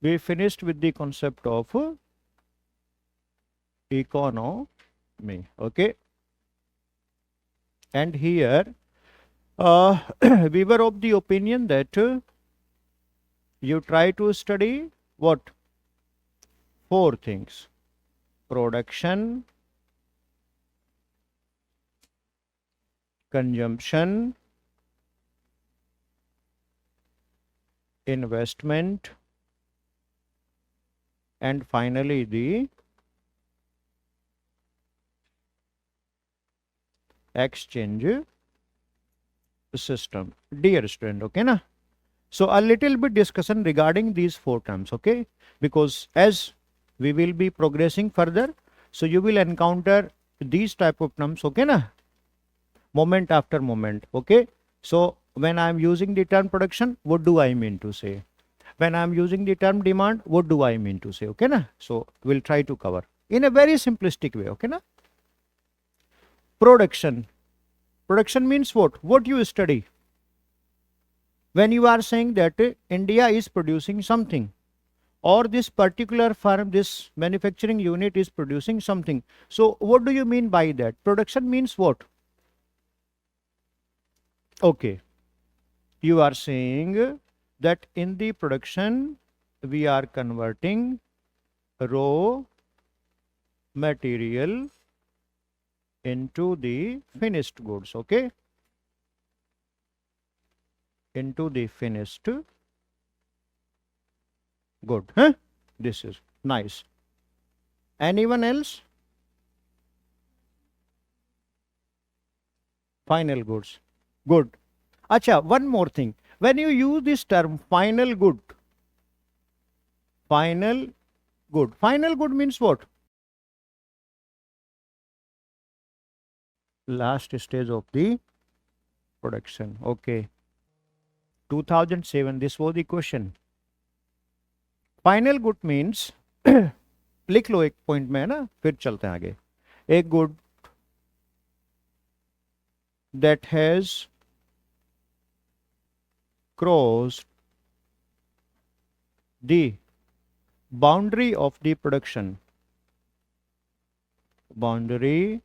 we finished with the concept of economy. Okay, and here we were of the opinion that you try to study what? Four things: production, consumption, investment, and finally the exchange system. Dear student, okay na? So a little bit discussion regarding these four terms, okay? Because as we will be progressing further, so you will encounter these type of terms, okay na? Moment after moment, okay? So when I am using the term production, what do I mean to say? When I am using the term demand, what do I mean to say, okay na? So we'll try to cover in a very simplistic way, okay na? Production. Production means what? What you study. When you are saying that India is producing something, or this particular firm, this manufacturing unit is producing something. So what do you mean by that? Production means what? Okay, you are saying that in the production we are converting raw material into the finished goods, okay? Into the finished good. Huh? This is nice. Anyone else? Final goods. Good. Acha, one more thing. When you use this term final good means what? Last stage of the production. Okay. 2007, this was the question. Final good means लिख लो एक point में, है ना, फिर चलते हैं आगे. A good that has crossed the boundary of the production. Boundary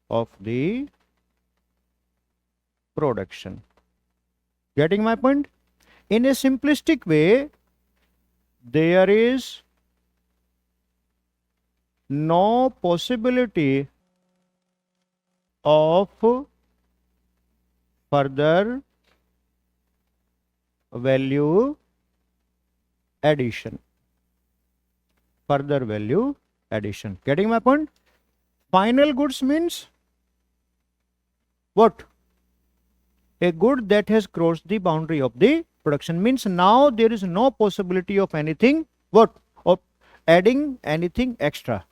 of the production. Getting my point? In a simplistic way, there is no possibility of further value addition. Further value addition. Getting my point? Final goods means what? A good that has crossed the boundary of the production means now there is no possibility of anything, what? Of adding anything extra.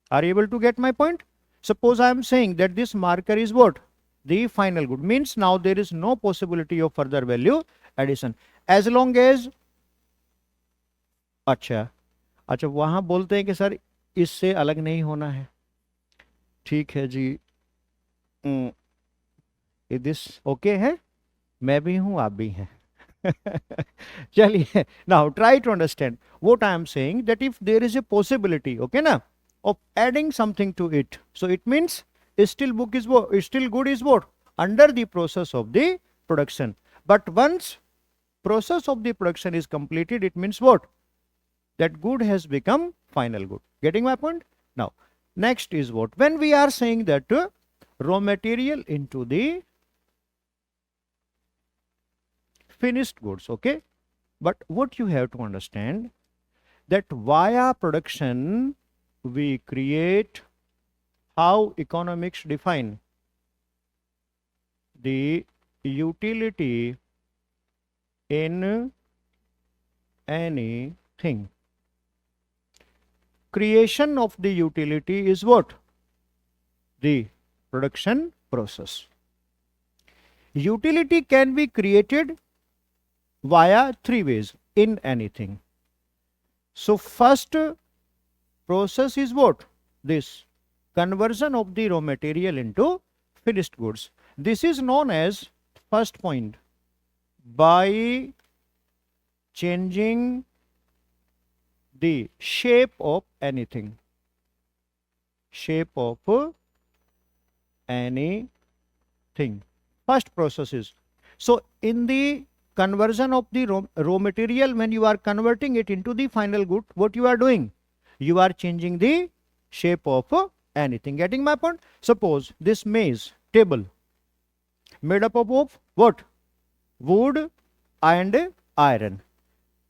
Are you able to get my point? Suppose I am saying that this marker is what? The final good means now there is no possibility of further value addition. As long as अच्छा वहां बोलते हैं कि sir इससे अलग नहीं होना है. ठीक है जी. दिस ओके है, मैं भी हूं, आप भी हैं. चलिए, now try to understand what I am saying, that if there is a possibility, okay na, of adding something to it, so it means still book is what? Still good is what? Under the process of the production. But once process of the production is completed, it means what? That good has become final good. Getting my point? Now, next is what? When we are saying that raw material into the finished goods, okay? But what you have to understand that via production we create how economics define the utility in anything. Creation of the utility is what? The production process. Utility can be created via three ways in anything. So first process is what? This conversion of the raw material into finished goods. This is known as first point by changing the shape of anything. Shape of anything. First process is, so in the conversion of the raw material, when you are converting it into the final good, what you are doing? You are changing the shape of anything. Getting my point? Suppose this maize table made up of what? Wood and iron.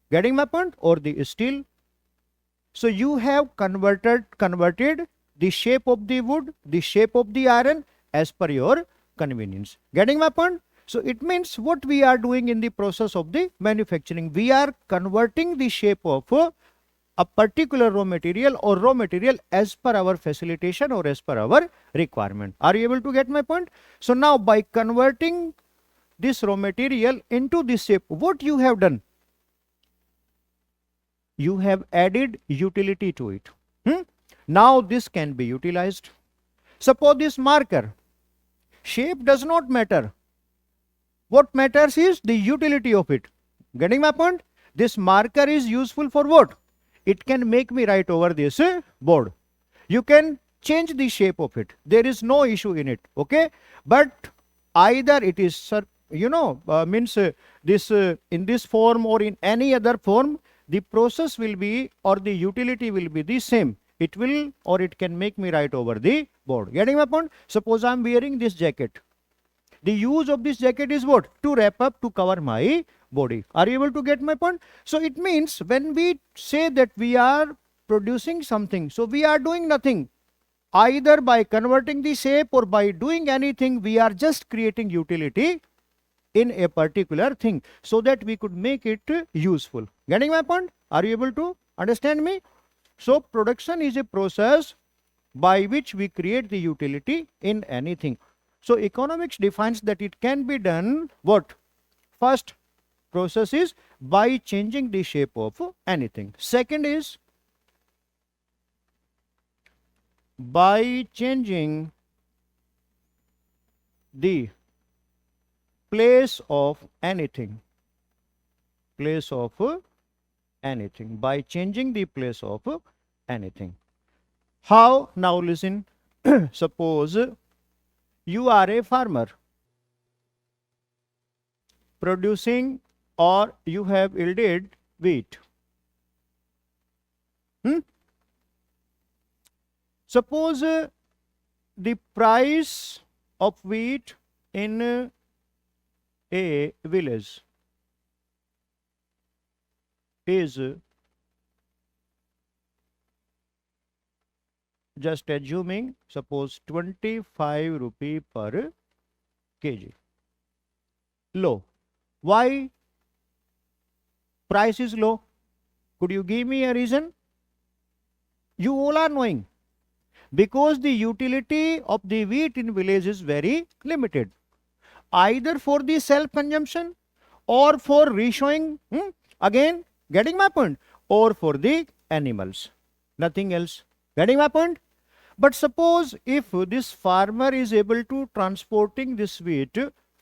Getting my point? Or the steel. So you have converted the shape of the wood, the shape of the iron as per your convenience. Getting my point? So it means what we are doing in the process of the manufacturing, we are converting the shape of a particular raw material or raw material as per our facilitation or as per our requirement. Are you able to get my point? So now by converting this raw material into this shape, what you have done? You have added utility to it. Now this can be utilized. Suppose this marker, shape does not matter. What matters is the utility of it. Getting my point? This marker is useful for what? It can make me write over this board. You can change the shape of it. There is no issue in it. Okay? But either it is, this in this form or in any other form, the process will be or the utility will be the same. It will or it can make me write over the board. Getting my point? Suppose I am wearing this jacket. The use of this jacket is what? To wrap up, to cover my body. Are you able to get my point? So it means when we say that we are producing something, so we are doing nothing. Either by converting the shape or by doing anything, we are just creating utility in a particular thing so that we could make it useful. Getting my point? Are you able to understand me? So production is a process by which we create the utility in anything. So economics defines that it can be done what? First process is by changing the shape of anything. Second is by changing the place of anything. Place of anything. By changing the place of anything. How? Now listen. Suppose you are a farmer producing or you have yielded wheat. Suppose the price of wheat in a village is, just assuming, suppose 25 rupee per kg. Low. Why price is low? Could you give me a reason? You all are knowing. Because the utility of the wheat in village is very limited. Either for the self-consumption or for reshowing, again, getting my point, or for the animals. Nothing else. Getting my point? But suppose if this farmer is able to transporting this wheat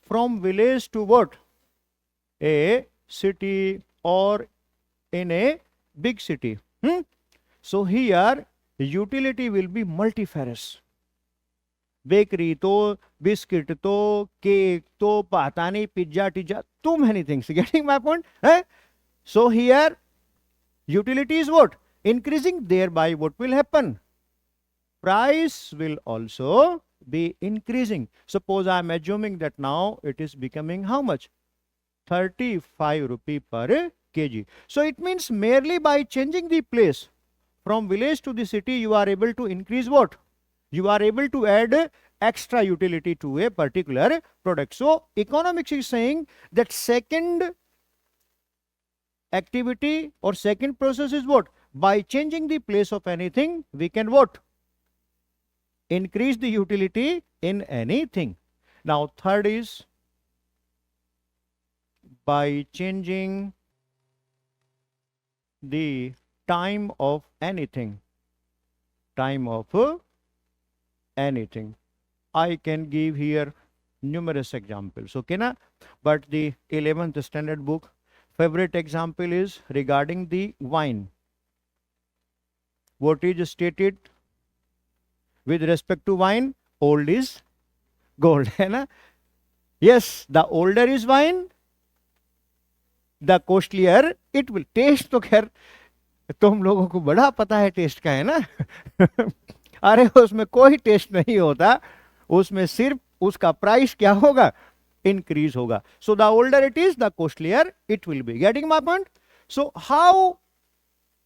from village to what? A city or in a big city. So here utility will be multifarious. Bakery to, biscuit to, cake to, patani, pizza, too many things. Getting my point? So here utility is what? Increasing. Thereby what will happen? Price will also be increasing. Suppose I am assuming that now it is becoming how much? 35 rupee per kg. So it means merely by changing the place from village to the city, you are able to increase what? You are able to add extra utility to a particular product. So economics is saying that second activity or second process is what? By changing the place of anything, we can what? Increase the utility in anything. Now third is by changing the time of anything. Time of anything. I can give here numerous examples, okay na? But the 11th standard book, favorite example is regarding the wine. What is stated with respect to wine? Old is gold, है ना? Yes, the older is wine, the costlier it will. Taste तो खैर तुम लोगों को बड़ा पता है टेस्ट का, है ना? अरे उसमें कोई टेस्ट नहीं होता, उसमें सिर्फ उसका प्राइस क्या होगा? इंक्रीज होगा. So the older it is, the costlier it will be. Getting my point? So how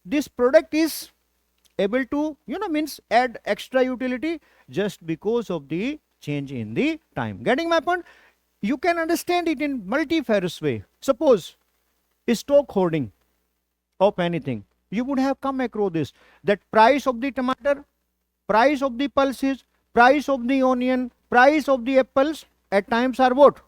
this product is able to means add extra utility just because of the change in the time. Getting my point? You can understand it in multifarious way. Suppose stock hoarding of anything, you would have come across this, that price of the tomato, price of the pulses, price of the onion, price of the apples at times are what?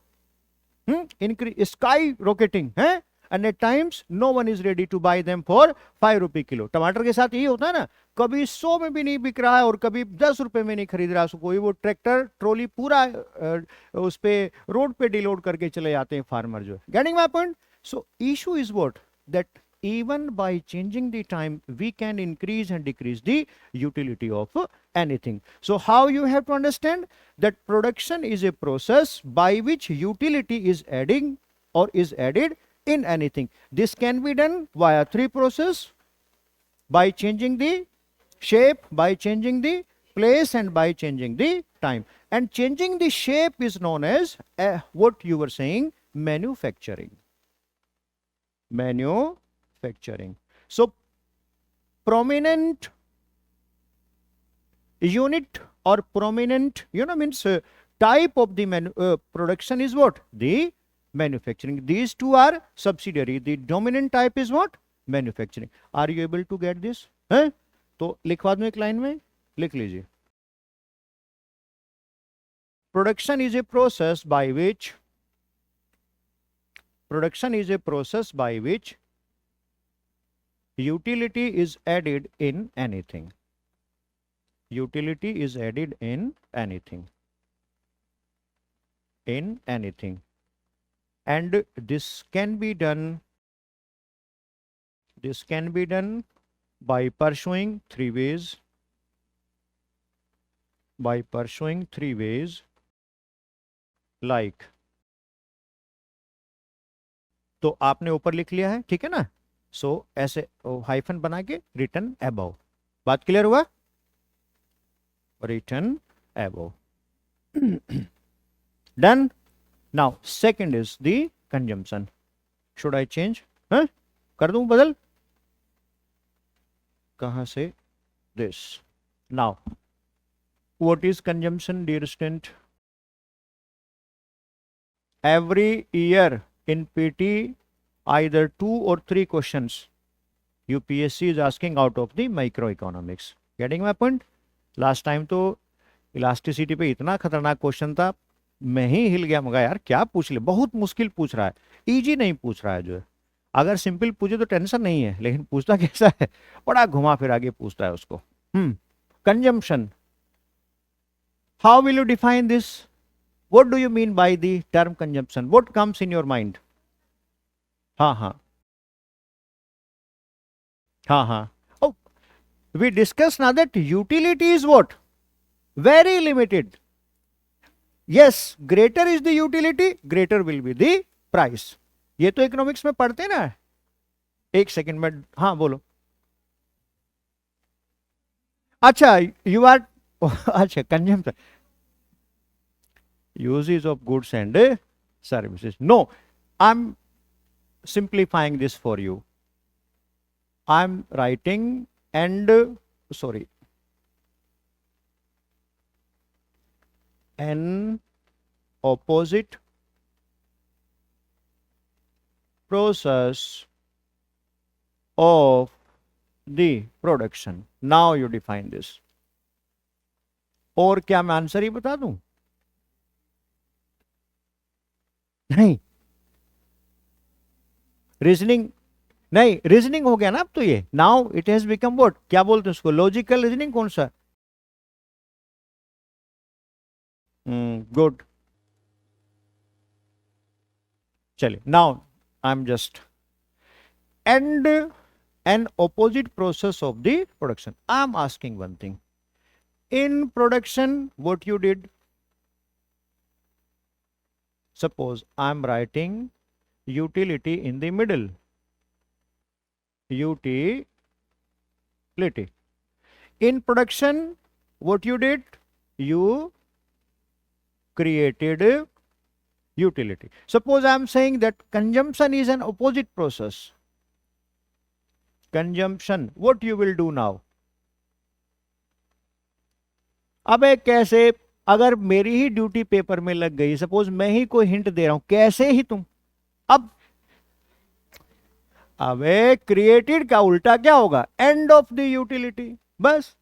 Increase, sky rocketing, है? And at times no one is ready to buy them for 5 रुपए kilo. टमाटर के साथ यही होता है ना, कभी 100 में भी नहीं बिक रहा है और कभी 10 रुपए में नहीं खरीद रहा. कोई वो ट्रैक्टर ट्रॉली पूरा उस पे रोड पे डिलोड करके चले जाते हैं फार्मर जो है. Getting my point? So issue is what? That even by changing the time we can increase and decrease the utility of anything. So how you have to understand that production is a process by which utility is adding or is added in anything. This can be done via 3 process: by changing the shape, by changing the place, and by changing the time. And changing the shape is known as what you were saying, manufacturing. Manufacturing. So prominent unit or prominent means type of the production is what? The manufacturing. These two are subsidiary. The dominant type is what? Manufacturing. Are you able to get this? है? तो लिखवा दूं एक line में, लिख लीजिए. Production is a process by which utility is added in anything. Utility is added in anything. And this can be done by pursuing 3 ways. Like, तो आपने ऊपर लिख लिया है, ठीक है ना? सो ऐसे हाइफन बना के रिटन अबव. बात क्लियर हुआ? Written above. Done. Now second is the consumption. Should I change? कर दूं बदल? कहां से? This. Now what is consumption, dear student? Every year in PT, either 2 or 3 questions UPSC is asking out of the microeconomics. Getting my point? Last time तो elasticity पे इतना खतरनाक question था, मैं ही हिल गया. मगर यार क्या पूछ ले, बहुत मुश्किल पूछ रहा है, इजी नहीं पूछ रहा है. जो है अगर सिंपल पूछे तो टेंशन नहीं है, लेकिन पूछता कैसा है, बड़ा घुमा फिरा के पूछता है उसको. Consumption. How will you define this? What do you mean by the term consumption? What comes in your mind? हाँ. Oh, we discussed now that utility is what? Very limited. Yes, greater is the utility, greater will be the price. ये तो economics में पढ़ते ना. एक second में. हाँ बोलो. अच्छा, you are अच्छा, consumption. Uses of goods and services. No, I'm simplifying this for you. I'm writing an opposite process of the production. Now you define this. और क्या मैं आंसर ही बता दूं? नहीं, रीजनिंग नहीं, रीजनिंग हो गया ना अब तो. ये now it has become what? क्या बोलते हैं उसको? Logical reasoning. कौन सा? गुड. चलिए, now I am just and an opposite process of the production. I am asking one thing. In production, what you did? Suppose I am writing utility in the middle. Utility. In production, what you did? You created utility. Suppose I am saying that consumption is an opposite process. Consumption, what you will do now? अबे कैसे? अगर मेरी ही duty paper में लग गई, suppose मैं ही कोई hint दे रहा हूं, कैसे ही तुम अब अबे क्रिएटेड का उल्टा क्या होगा? End of the utility. बस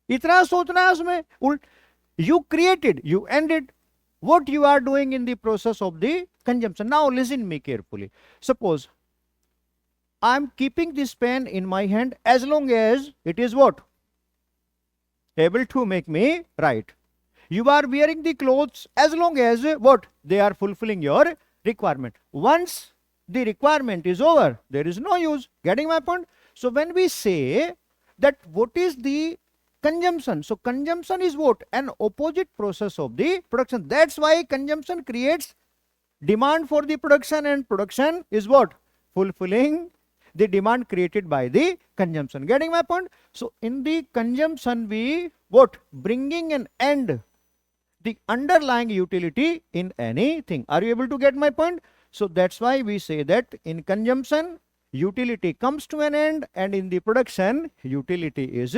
इतना सोचना है उसमें। You created, you ended what you are doing in the process of the consumption. Now listen me carefully. Suppose I am keeping this pen in my hand as long as it is what? Able to make me write. You are wearing the clothes as long as what? They are fulfilling your requirement. Once the requirement is over, there is no use. Getting my point? So when we say that what is the consumption, so consumption is what? An opposite process of the production. That's why consumption creates demand for the production, and production is what? Fulfilling the demand created by the consumption. Getting my point? So in the consumption, we what? Bringing an end, the underlying utility in anything. Are you able to get my point? So that's why we say that in consumption, utility comes to an end, and in the production, utility is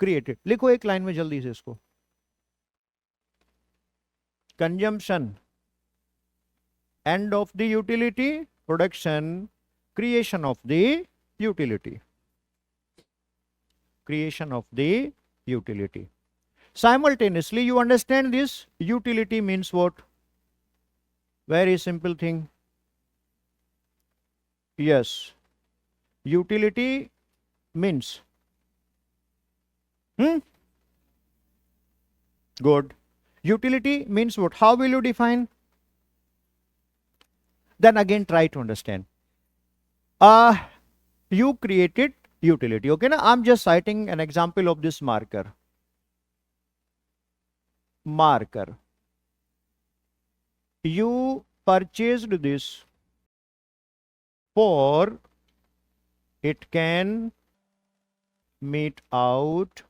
created. लिखो एक line में जल्दी से इसको। Consumption, end of the utility, production, creation of the utility, creation of the utility. Simultaneously, you understand this? Utility means what? Very simple thing. Yes, utility means good. Utility means what? How will you define? Then again try to understand. You created utility. Okay, now I'm just citing an example of this marker. Marker. You purchased this for it can meet out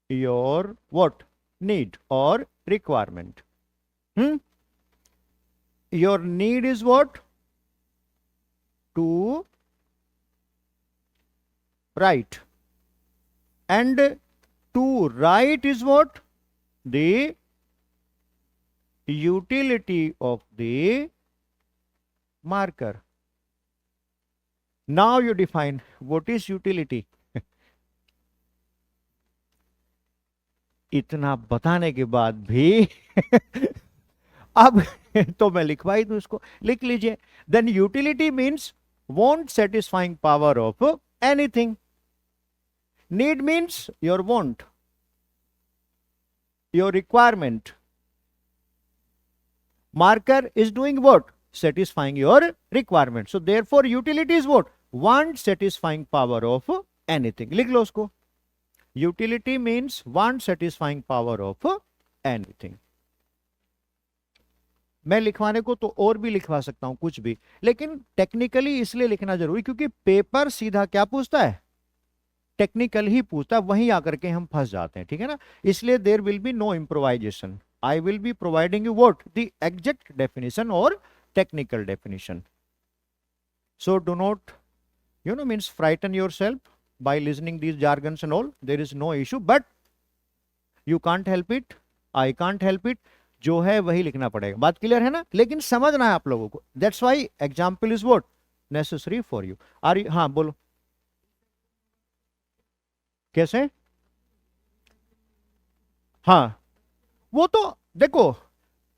your what? Need or requirement. Your need is what? To write. And to write is what? The utility of the marker. Now you define what is utility. इतना बताने के बाद भी अब तो मैं लिखवा ही दूं इसको। लिख लीजिए। Then utility means want satisfying power of anything. Need means your want, your requirement. Marker is doing what? Satisfying your requirement. So therefore utility is what? Want satisfying power of anything. लिख लो उसको। Utility means want satisfying power of anything. मैं लिखवाने को तो और भी लिखवा सकता हूं कुछ भी, लेकिन टेक्निकली इसलिए लिखना जरूरी क्योंकि पेपर सीधा क्या पूछता है? टेक्निकल ही पूछता है, वहीं आकर के हम फंस जाते हैं। ठीक है ना? इसलिए there will be no improvisation. I will be providing you what? The exact definition और technical definition. So do not means frighten yourself by listening these jargons and all. There is no issue, but you can't help it, I can't help it. जो है वही लिखना पड़ेगा। बात clear है ना? लेकिन समझना है आप लोगों को। That's why example is what? Necessary for you. Are you? हाँ बोलो। कैसे? हाँ वो तो देखो,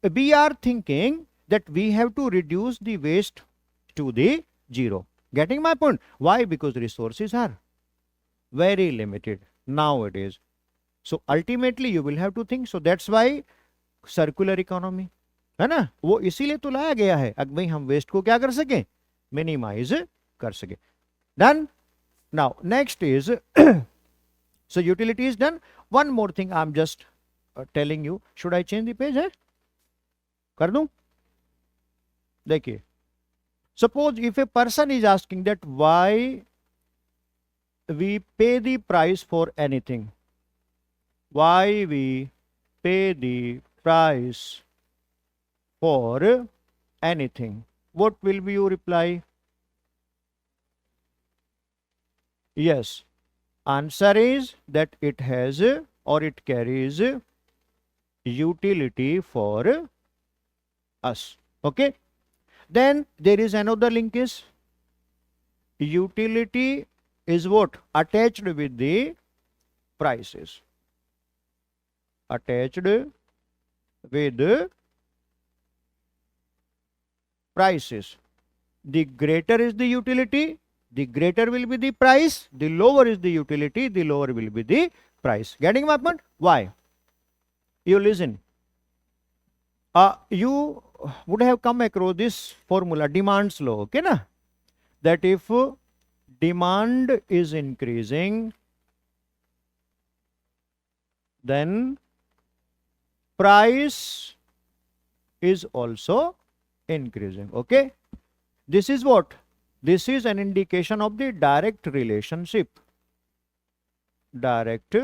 we are thinking that we have to reduce the waste to the zero. Getting my point? Why? Because resources are very limited nowadays. So ultimately you will have to think. So that's why circular economy है ना, वो इसीलिए तो लाया गया है। अब भाई हम वेस्ट को क्या कर सकें? मिनिमाइज कर सके. Done. Now next is so utility is done. One more thing I'm just telling you. Should I change the page है? कर दूं? देखिए, suppose if a person is asking that why we pay the price for anything, why we pay the price for anything, what will be your reply? Yes, answer is that it has or it carries utility for us. Okay, then there is another linkage. Utility is what? Attached with the prices. Attached with prices. The greater is the utility, the greater will be the price. The lower is the utility, the lower will be the price. Getting my point? Why? You listen. You would have come across this formula, demand's law. Okay, na? That if demand is increasing, then price is also increasing. Okay, this is what? This is an indication of the direct relationship. Direct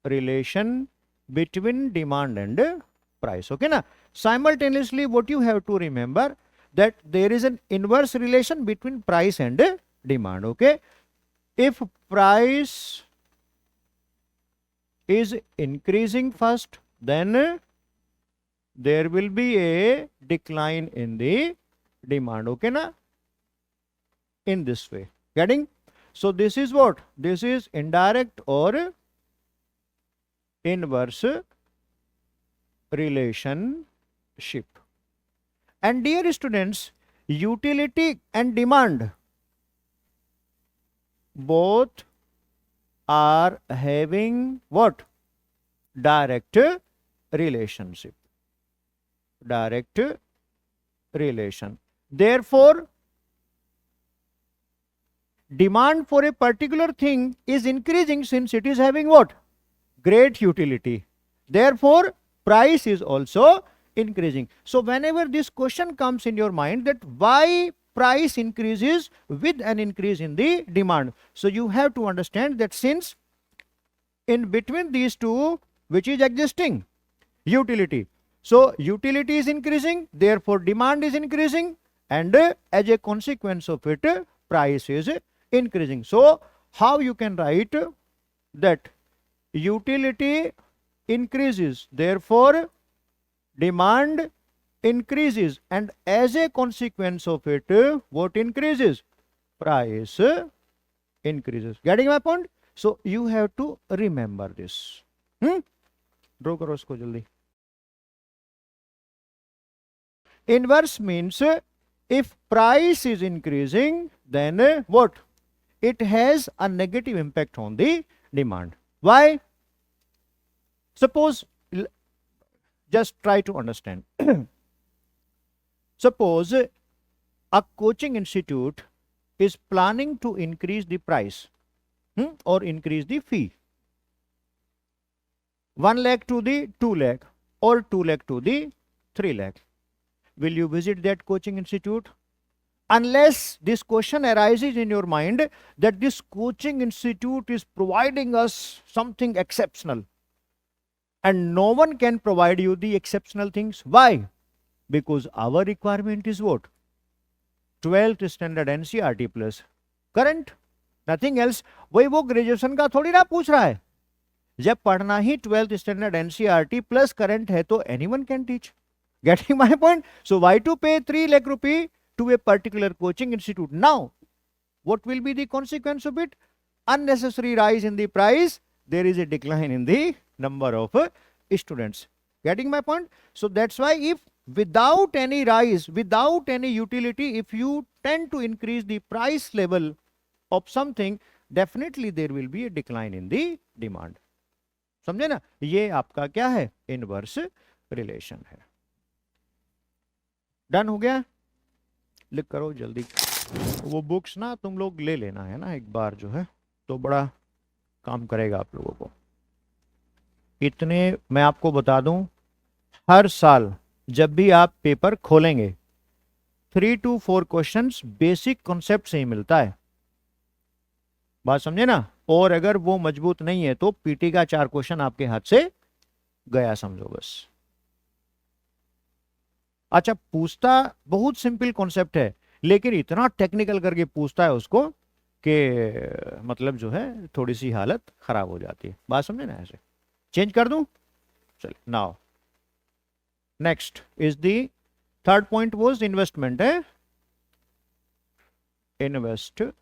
relation between demand and price. Okay, na? Simultaneously, what you have to remember that there is an inverse relation between price and demand. Okay, if price is increasing first, then there will be a decline in the demand. Okay, na? In this way. Getting? So this is what? This is indirect or inverse relationship. And dear students, utility and demand both are having what? Direct relationship. Direct relation. Therefore, demand for a particular thing is increasing since it is having what? Great utility. Therefore, price is also increasing. So whenever this question comes in your mind that why price increases with an increase in the demand, so you have to understand that since in between these two, which is existing? Utility. So utility is increasing, therefore demand is increasing, and as a consequence of it, price is increasing. So how you can write that utility increases, therefore demand increases, and as a consequence of it, what increases? Price increases. Getting my point? So you have to remember this. Draw करो इसको जल्दी. Inverse means if price is increasing, then what? It has a negative impact on the demand. Why? Suppose, just try to understand. Suppose a coaching institute is planning to increase the price or increase the fee. 1 lakh to the 2 lakh or 2 lakh to the 3 lakh. Will you visit that coaching institute? Unless this question arises in your mind that this coaching institute is providing us something exceptional, and no one can provide you the exceptional things. Why? Because our requirement is what? 12th standard NCERT plus current, nothing else. वही वो graduation का थोड़ी ना पूछ रहा है. जब पढ़ना ही 12th standard NCERT plus current है तो anyone can teach. Getting my point? So why to pay 3 lakh rupee to a particular coaching institute? Now, what will be the consequence of it? Unnecessary rise in the price. There is a decline in the number of students. Getting my point? So that's why if without any rise, without any utility, if you tend to increase the price level of something, definitely there will be a decline in the demand. समझे ना? ये आपका क्या है? Inverse relation है. Done हो गया? लिख करो जल्दी। वो बुक्स ना तुम लोग ले लेना है ना एक बार जो है, तो बड़ा काम करेगा आप लोगों को। इतने मैं आपको बता दूं, हर साल जब भी आप पेपर खोलेंगे 3 to 4 क्वेश्चंस बेसिक कॉन्सेप्ट से ही मिलता है, बात समझे ना। और अगर वो मजबूत नहीं है तो पीटी का 4 क्वेश्चन आपके हाथ से गया समझो बस। अच्छा, पूछता बहुत सिंपल कॉन्सेप्ट है, लेकिन इतना टेक्निकल करके पूछता है उसको कि मतलब जो है थोड़ी सी हालत खराब हो जाती है, बात समझे ना। ऐसे चेंज कर दूं, चलिए now next is the third point was investment है, investment.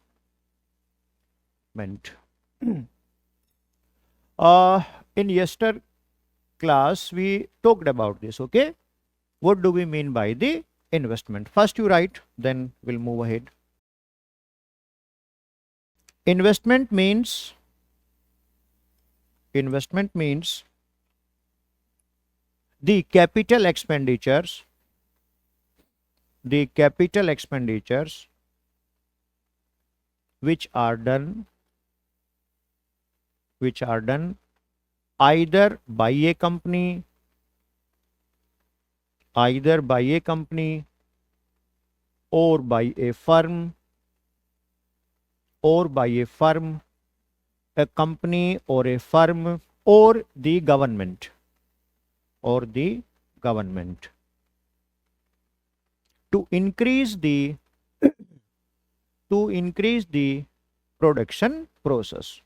In yester class we talked about this, okay? What do we mean by the investment? First you write, then we'll move ahead. Investment means the capital expenditures which are done either by a company or by a firm, a company or a firm or the government to increase the production process.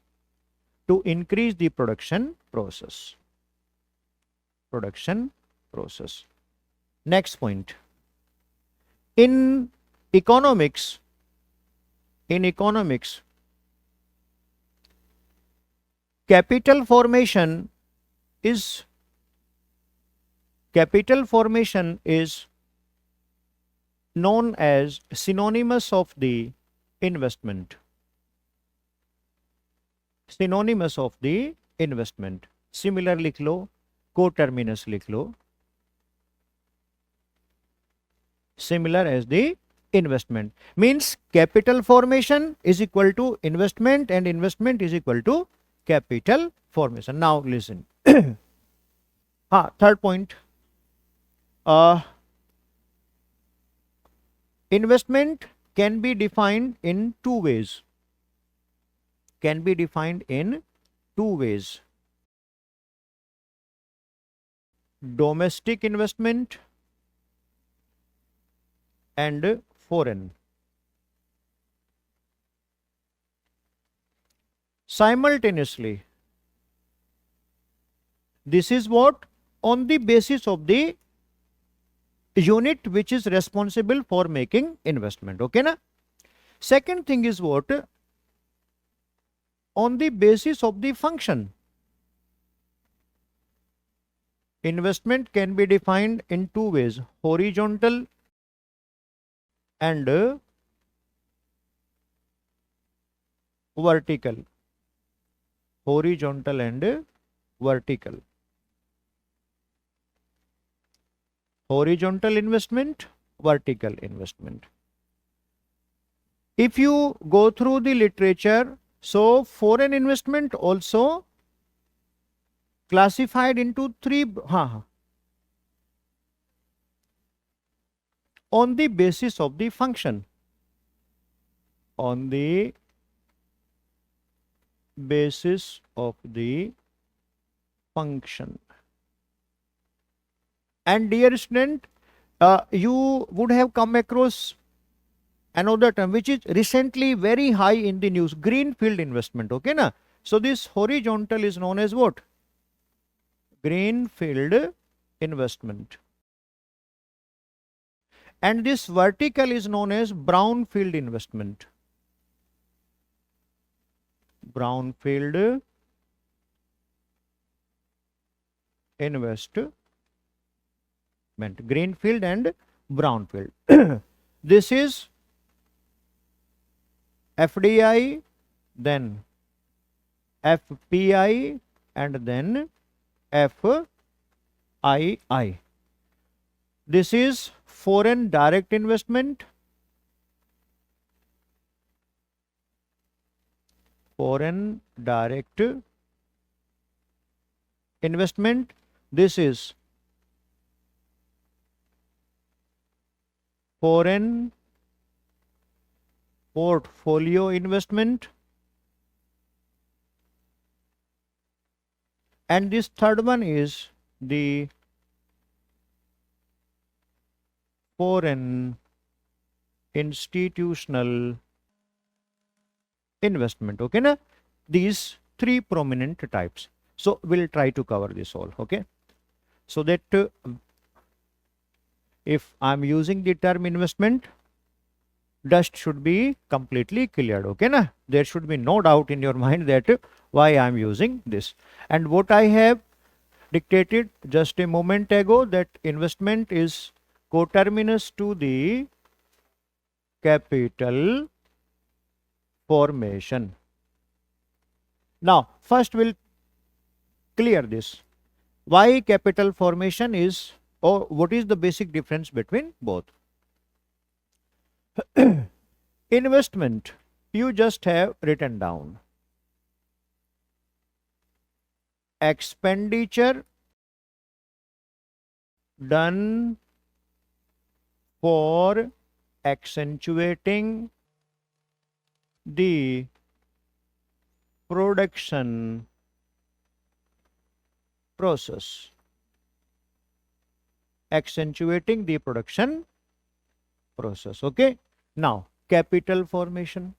Next point. In economics, capital formation is known as synonymous of the investment. Similar लिख लो, coterminous लिख लो, similar as the investment. Means capital formation is equal to investment and investment is equal to capital formation. Now listen. Third point. Investment can be defined in two ways. Domestic investment and foreign. Simultaneously, this is what on the basis of the unit which is responsible for making investment, okay na. Second thing is what, on the basis of the function. Investment can be defined in two ways, horizontal and vertical. Horizontal investment, vertical investment. If you go through the literature, so foreign investment also classified into three, on the basis of the function. And dear student, you would have come across another term which is recently very high in the news, greenfield investment, okay na. So this horizontal is known as what? Greenfield investment. And this vertical is known as brownfield investment. Brownfield investment. Greenfield and brownfield. This is FDI, then FPI, and then FII. This is foreign direct investment, foreign direct investment. This is foreign portfolio investment. And this third one is the foreign institutional investment. Okay, na? These three prominent types. So we'll try to cover this all. Okay, so that if I'm using the term investment, dust should be completely cleared. Okay, na? There should be no doubt in your mind that why I'm using this. And what I have dictated just a moment ago, that investment is coterminous to the capital formation. Now, first we'll clear this. Why capital formation is, or what is the basic difference between both? Investment, you just have written down. Expenditure done for accentuating the production process. Accentuating the production process. Okay. Now, capital formation.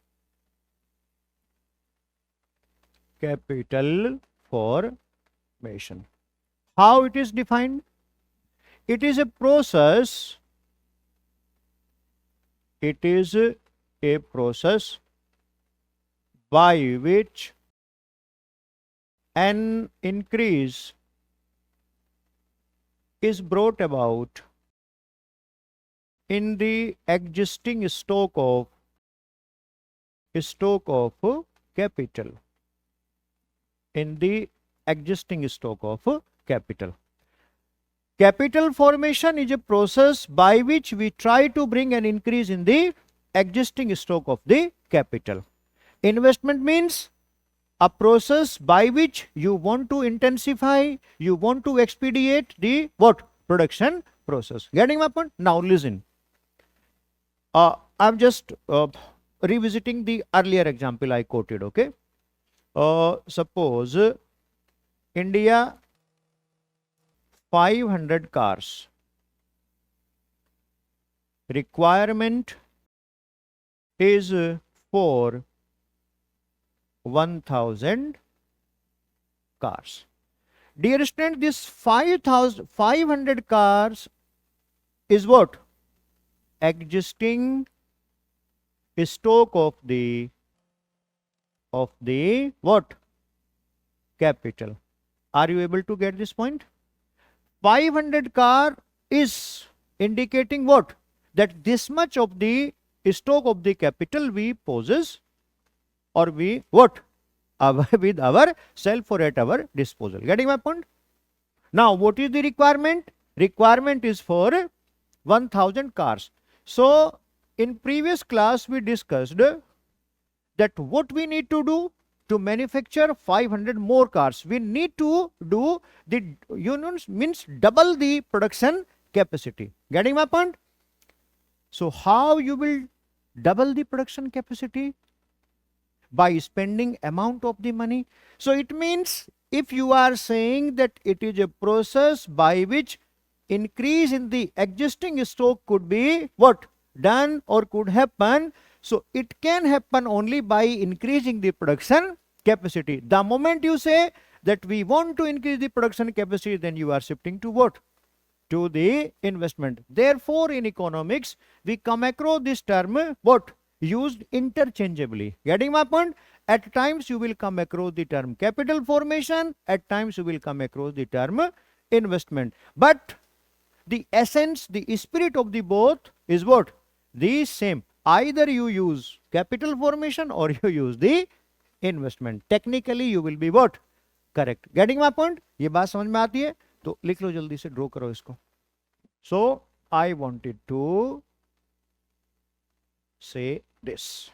Capital formation. How it is defined? It is a process. It is a process by which an increase is brought about in the existing stock of capital. In the existing stock of capital. Capital formation is a process by which we try to bring an increase in the existing stock of the capital. Investment means a process by which you want to intensify, you want to expedite the what? Production process. Getting my point? Now listen. I'm just revisiting the earlier example I quoted. Okay. Suppose India 500 cars. Requirement is for 1000 cars. Dear student, this 500 cars is what? Existing stock of the what? Capital. Are you able to get this point? 500 car is indicating what? That this much of the stock of the capital we possess, or we what? With our self or at our disposal. Getting my point? Now, what is the requirement? Requirement is for 1000 cars. So, in previous class we discussed that what we need to do to manufacture 500 more cars. We need to do the units, means double the production capacity. Getting my point? So, how you will double the production capacity? By spending amount of the money. So it means if you are saying that it is a process by which increase in the existing stock could be what? Done or could happen. So it can happen only by increasing the production capacity. The moment you say that we want to increase the production capacity, then you are shifting to what? To the investment. Therefore, in economics, we come across this term what? Used interchangeably. Getting my point? At times you will come across the term capital formation, at times you will come across the term investment. But the essence, the spirit of the both is what? The same. Either you use capital formation or you use the investment. Technically you will be what? Correct. Getting my point? ये बात समझ में आती है? तो लिख लो जल्दी से, ड्रॉ करो इसको. So I wanted to say this.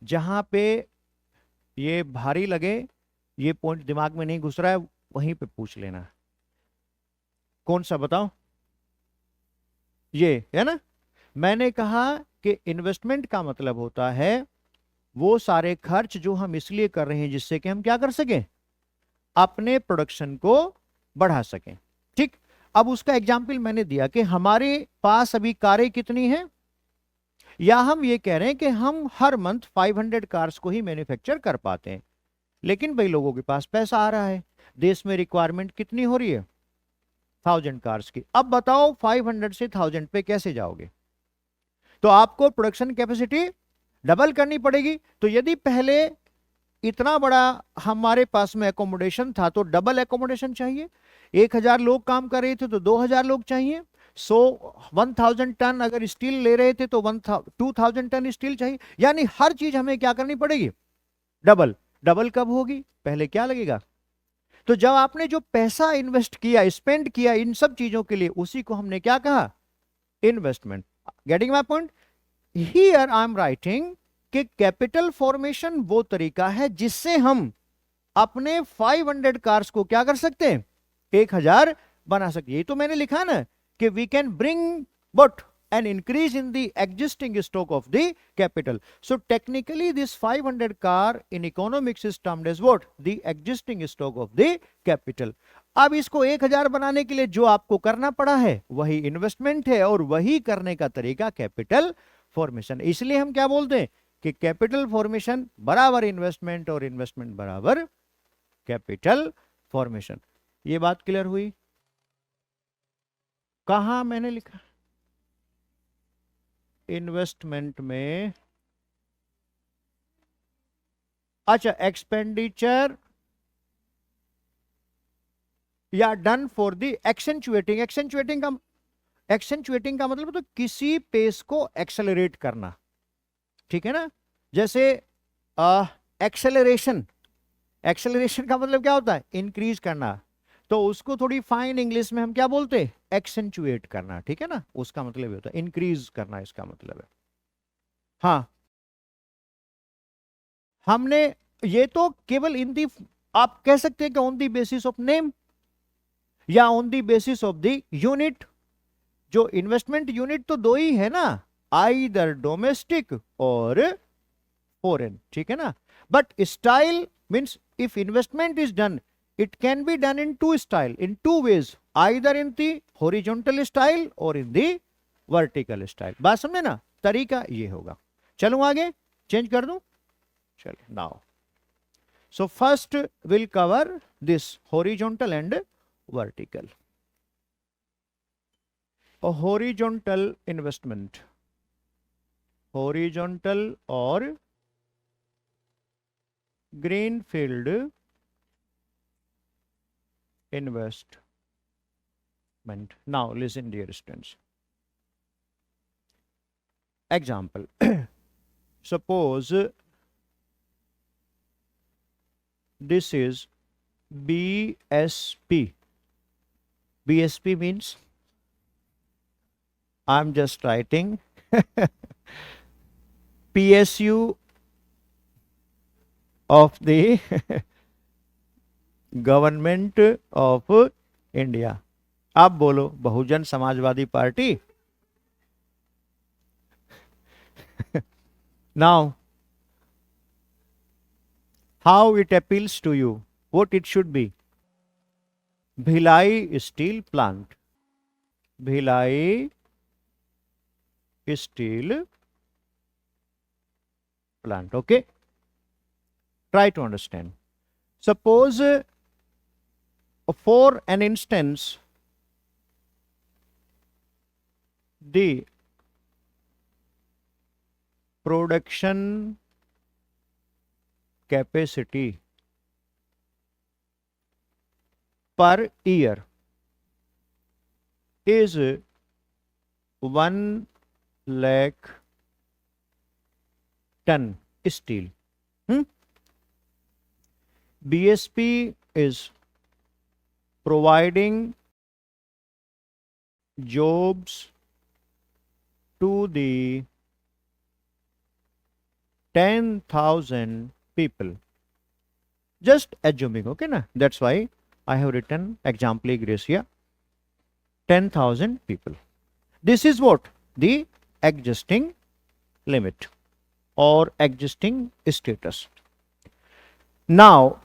जहां पे ये भारी लगे, ये पॉइंट दिमाग में नहीं घुस रहा है, वहीं पे पूछ लेना। कौन सा बताओ? ये है ना। मैंने कहा कि इन्वेस्टमेंट का मतलब होता है वो सारे खर्च जो हम इसलिए कर रहे हैं जिससे कि हम क्या कर सकें, अपने प्रोडक्शन को बढ़ा सकें। ठीक। अब उसका एग्जाम्पल मैंने दिया कि हमारे पास अभी कारें कितनी हैं, या हम ये कह रहे हैं कि हम हर मंथ 500 कार्स को ही मैन्युफैक्चर कर पाते हैं, लेकिन भाई लोगों के पास पैसा आ रहा है, देश में रिक्वायरमेंट कितनी हो रही है, 1000 कार्स की। अब बताओ 500 से 1000 पे कैसे जाओगे? तो आपको प्रोडक्शन कैपेसिटी डबल करनी पड़ेगी। तो यदि पहले इतना बड़ा हमारे पास में एकोमोडेशन था तो डबल एकोमोडेशन चाहिए, 1000 लोग काम कर रहे थे तो 2000 लोग चाहिए। 1000 टन अगर स्टील ले रहे थे तो 2000 टन स्टील चाहिए। यानी हर चीज हमें क्या करनी पड़ेगी, डबल। डबल कब होगी, पहले क्या लगेगा? तो जब आपने जो पैसा इन्वेस्ट किया, स्पेंड किया इन सब चीजों के लिए, उसी को हमने क्या कहा, investment. Getting my point? Here I am writing कि कैपिटल फॉर्मेशन वो तरीका है जिससे हम अपने 500 कार्स को क्या कर सकते हैं, 1000 बना सकते। यही तो मैंने लिखा ना कि we can bring but an increase in the existing stock of the capital. So technically this 500 car in economics is termed as what, the existing stock of the capital. अब इसको 1000 बनाने के लिए जो आपको करना पड़ा है वही इन्वेस्टमेंट है, और वही करने का तरीका कैपिटल फॉर्मेशन। इसलिए हम क्या बोलते हैं कि कैपिटल फॉर्मेशन बराबर इन्वेस्टमेंट, और इन्वेस्टमेंट बराबर कैपिटल फॉर्मेशन। ये बात क्लियर हुई? कहां मैंने लिखा, इन्वेस्टमेंट में, अच्छा, एक्सपेंडिचर या done for the accentuating. Accentuating का मतलब तो किसी पेस को एक्सेलरेट करना, ठीक है ना। जैसे एक्सेलरेशन, एक्सेलरेशन का मतलब क्या होता है, इंक्रीज करना। तो उसको थोड़ी फाइन इंग्लिश में हम क्या बोलते हैं, एक्सेंचुएट करना, ठीक है ना। उसका मतलब ये होता है इंक्रीज करना, इसका मतलब है। हाँ, हमने ये तो केवल इन दी, आप कह सकते हैं कि on the basis of name या on the basis of the unit. जो इन्वेस्टमेंट यूनिट तो दो ही है ना, आइदर डोमेस्टिक और फॉरेन, ठीक है ना। But style means if investment is done, it can be done in two style, in two ways, either in the horizontal style or in the vertical style। बात समझे ना, तरीका ये होगा। चलूं आगे, चेंज कर दूं, चलिए now. So first will cover this horizontal and vertical। horizontal investment, horizontal और greenfield investment। Now listen dear students, example suppose this is BSP। BSP means I'm just writing PSU of the government of India. आप बोलो Bahujan Samajwadi party. Now how it appeals to you, what it should be, Bhilai steel plant, Bhilai steel plant. Okay, try to understand. Suppose for an instance the production capacity per year is 1 lakh ton steel। BSP is providing jobs to the 10,000 people. Just assuming, okay na? That's why I have written example egregious here. 10,000 people. This is what? The existing limit or existing status. Now,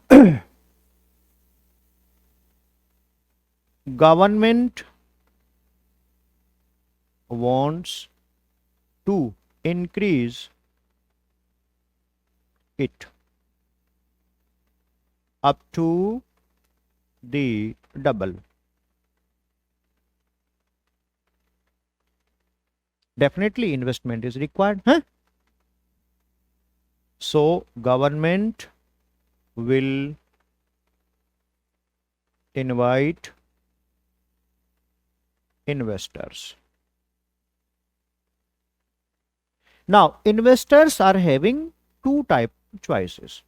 government wants to increase it up to the double. Definitely investment is required. Huh? So government will invite investors. Now investors are having two type choices.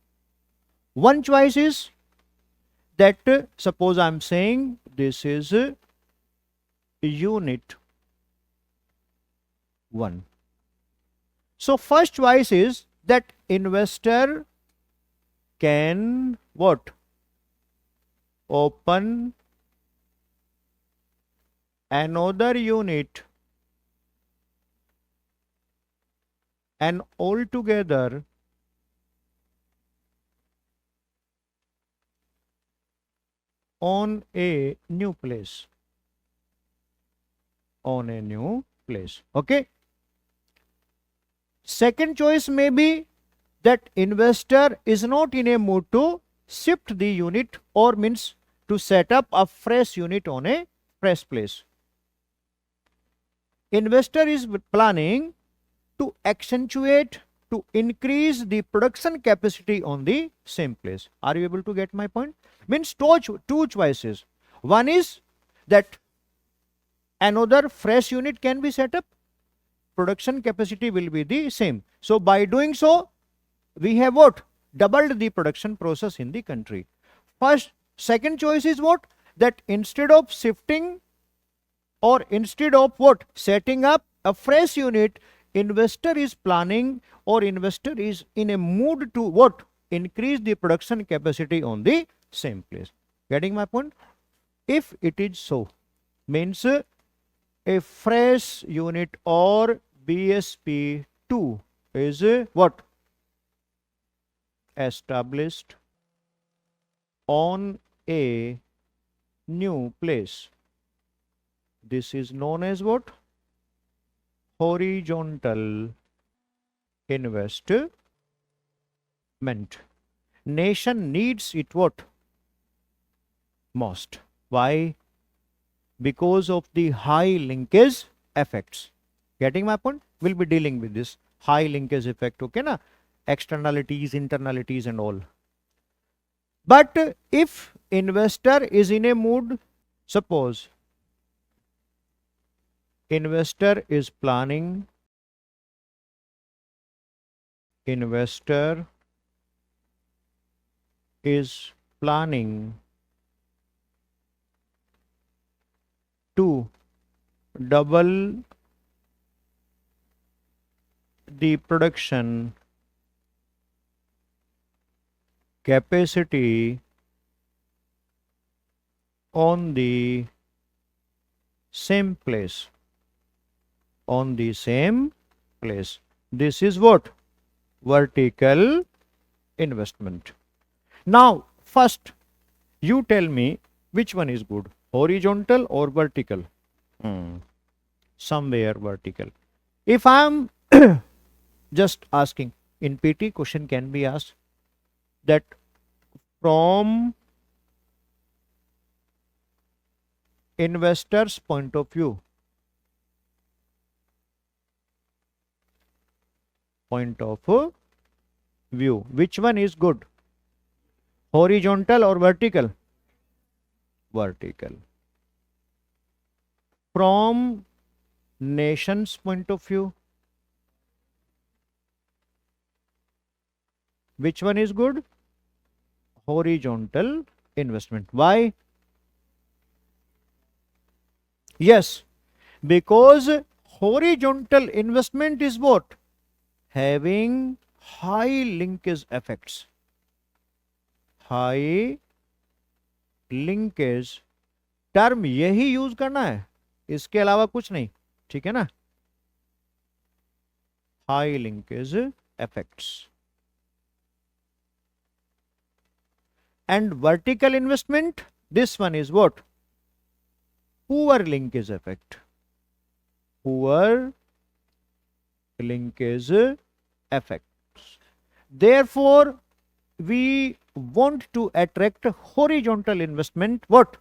One choice is that suppose I am saying this is unit 1. So first choice is that investor can what? Open another unit and altogether on a new place. On a new place. Okay. Second choice may be that investor is not in a mood to shift the unit or means to set up a fresh unit on a fresh place. Investor is planning to accentuate, to increase the production capacity on the same place. Are you able to get my point? Means two choices. One is that another fresh unit can be set up. Production capacity will be the same. So by doing so, we have what? Doubled the production process in the country. Second choice is what? That instead of shifting or instead of what? Setting up a fresh unit, investor is planning or investor is in a mood to what? Increase the production capacity on the same place. Getting my point? If it is so, means a fresh unit or BSP2 is what? Established on a new place. This is known as what? Horizontal investment. Nation needs it what? Most. Why? Because of the high linkage effects. Getting my point? We'll be dealing with this high linkage effect, okay na? Externalities, internalities and all. But if investor is in a mood, suppose investor is planning, to double the production capacity on the same place. On the same place. This is what? Vertical investment. Now, first, you tell me which one is good, horizontal or vertical? Somewhere vertical. If I am just asking, in PT, question can be asked that from investor's point of view, which one is good, horizontal or vertical? Vertical. From nation's point of view, which one is good? Horizontal investment. Why? Yes, because horizontal investment is what? Having high linkage effects, high linkage term यही use करना है, इसके अलावा कुछ नहीं, ठीक है ना। High linkage effects and vertical investment, this one is what? Poor linkage effect, poor linkage effects. Therefore we want to attract horizontal investment, what?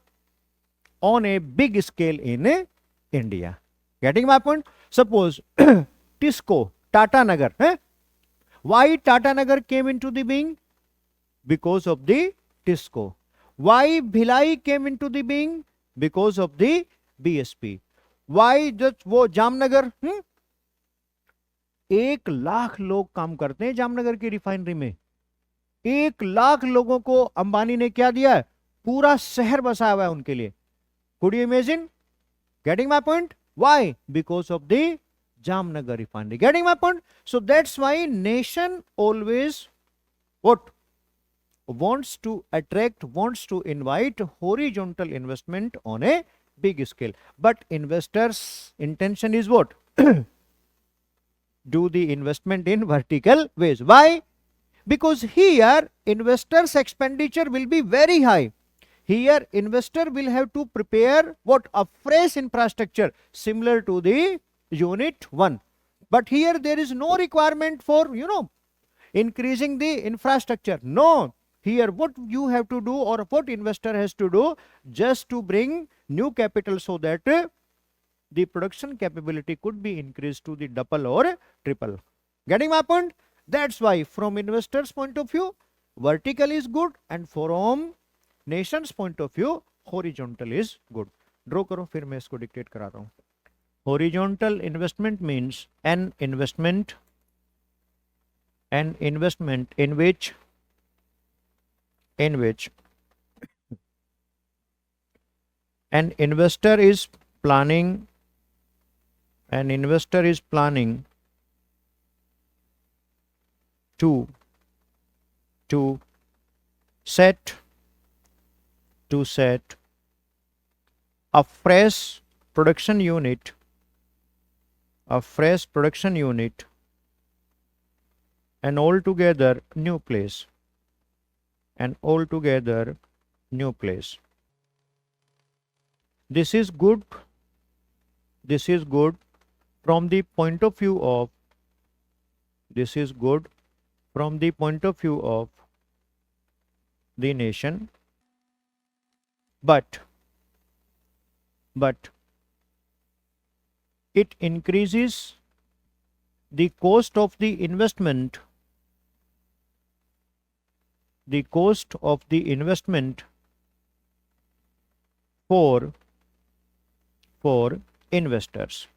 On a big scale in India. Getting my point? Suppose Tisco, Tata Nagar, why Tata Nagar came into the being? Because of the Tisco. Why Bhilai came into the being? Because of the BSP. Why just वो जामनगर? 1,00,000 लोग काम करते हैं जामनगर की refinery में। 1,00,000 लोगों को अंबानी ने क्या दिया है? पूरा शहर बसाया हुआ है उनके लिए। Could you imagine? Getting my point? Why? Because of the Jamnagar refinery. Getting my point? So that's why nation always what? Wants to attract, wants to invite horizontal investment on a big scale. But investors' intention is what? Do the investment in vertical ways. Why? Because here investors' expenditure will be very high. Here investor will have to prepare what? A fresh infrastructure similar to the unit 1. But here there is no requirement for, increasing the infrastructure. No. Here what you have to do, or what investor has to do, just to bring new capital so that the production capability could be increased to the double or triple. Getting my point? That's why from investors point of view vertical is good, and from nation's point of view horizontal is good. Draw करो, फिर मैं इसको dictate कराता हूँ. Horizontal investment means an investment in which an investor is planning to set a fresh production unit and altogether new place. This is good from the point of view of the nation, but it increases the cost of the investment for investors.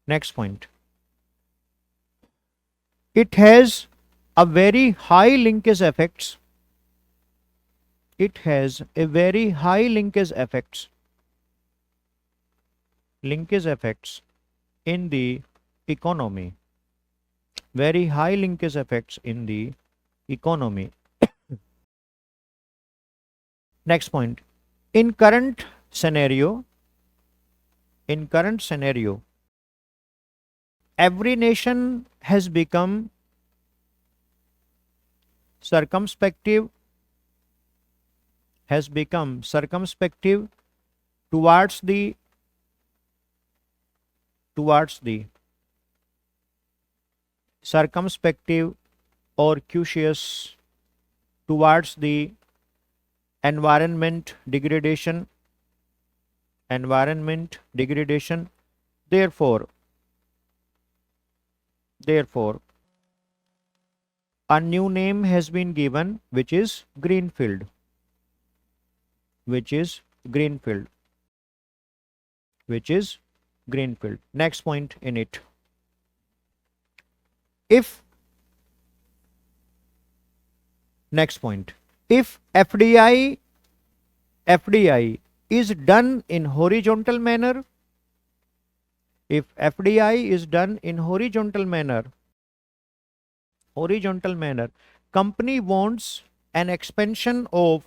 Next point. It has a very high linkage effects. In the economy. Very high linkage effects in the economy. Next point. In current scenario, every nation has become circumspective towards the circumspective or cautious towards the environment degradation. Therefore a new name has been given, which is greenfield. Next point in it. If FDI is done in horizontal manner, if FDI is done in horizontal manner, company wants an expansion of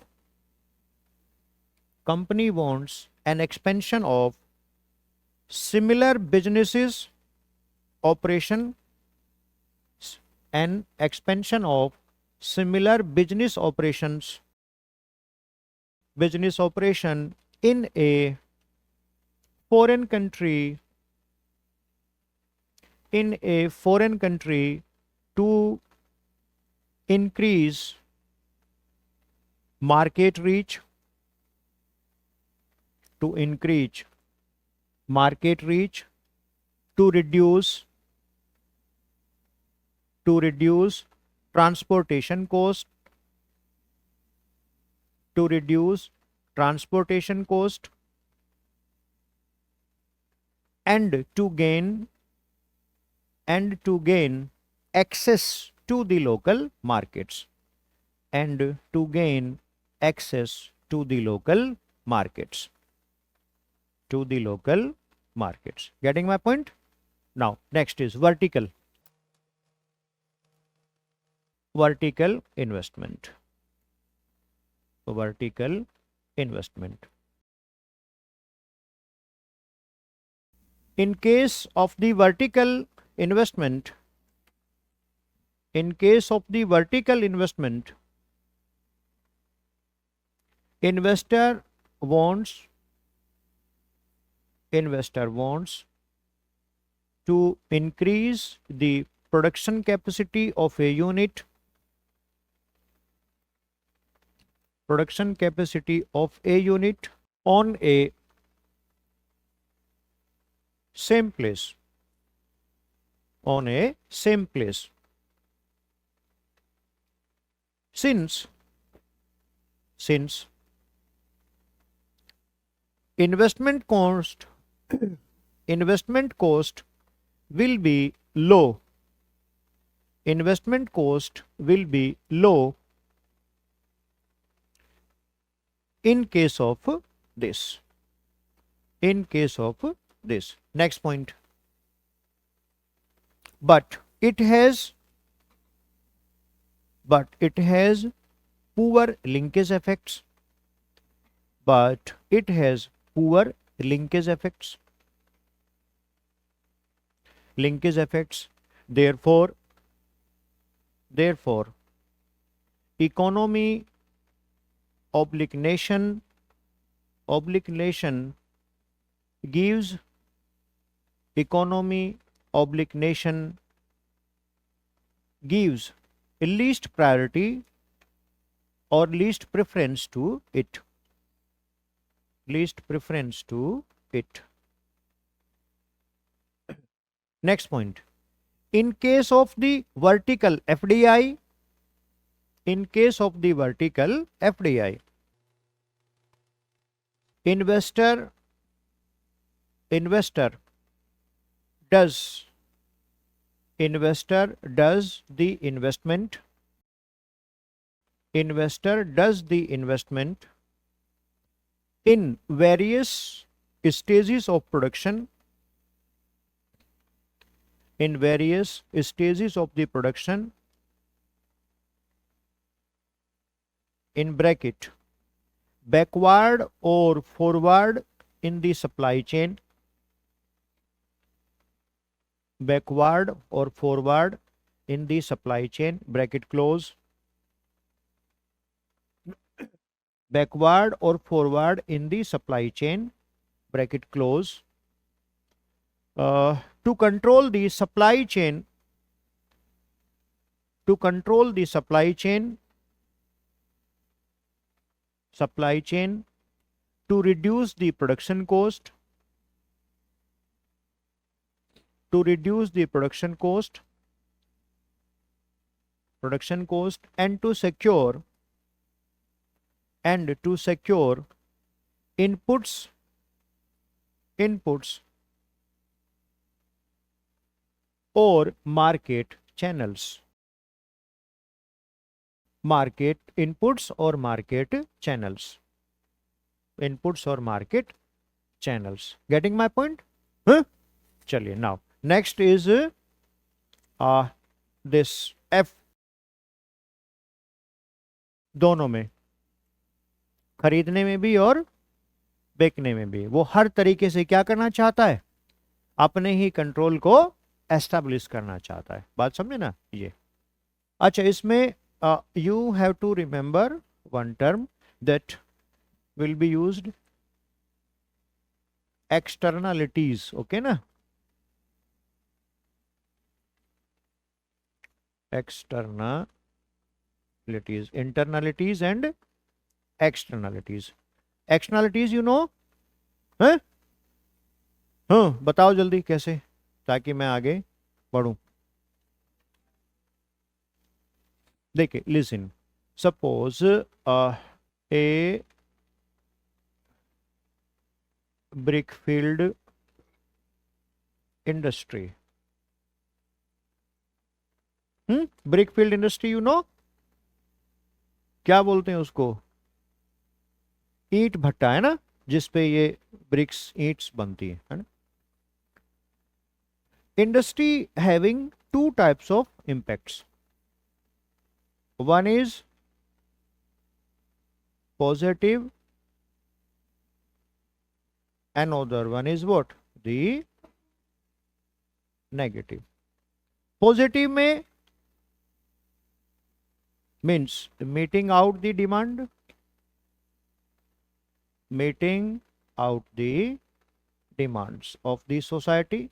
similar businesses operation, an expansion of similar business operation in a foreign country to increase market reach, to reduce transportation cost, and to gain access to the local markets, Getting my point? Now next is vertical investment. In case of the vertical investment, investor wants to increase the production capacity of a unit, on a same place, since investment cost will be low, in case of this. Next point. But it has poor linkage effects. Therefore, economy obligation gives least priority or least preference to it. Next point. In case of the vertical FDI, investor does the investment in various stages of production, in bracket backward or forward in the supply chain, bracket close, backward or forward in the supply chain, bracket close, to control the supply chain, to reduce the production cost, and to secure inputs or market channels. Getting my point? Huh? चलिए now next is this F, दोनों में, खरीदने में भी और बेचने में भी, वो हर तरीके से क्या करना चाहता है, अपने ही कंट्रोल को एस्टैब्लिश करना चाहता है। बात समझे ना ये। अच्छा, इसमें you have to remember one term that will be used, externalities, okay ना, externalities, internalities and externalities. Externalities you know है, हाँ बताओ जल्दी कैसे, ताकि मैं आगे बढ़ूं। देखिए listen, suppose a brickfield industry, brickfield industry you know, क्या बोलते हैं उसको, ईंट भट्टा है ना, जिसपे ये ब्रिक्स ईंट्स बनती है ना। Industry having two types of impacts. One is positive, another one is what? The negative. Positive में means meeting out the demand, meeting out the demands of the society.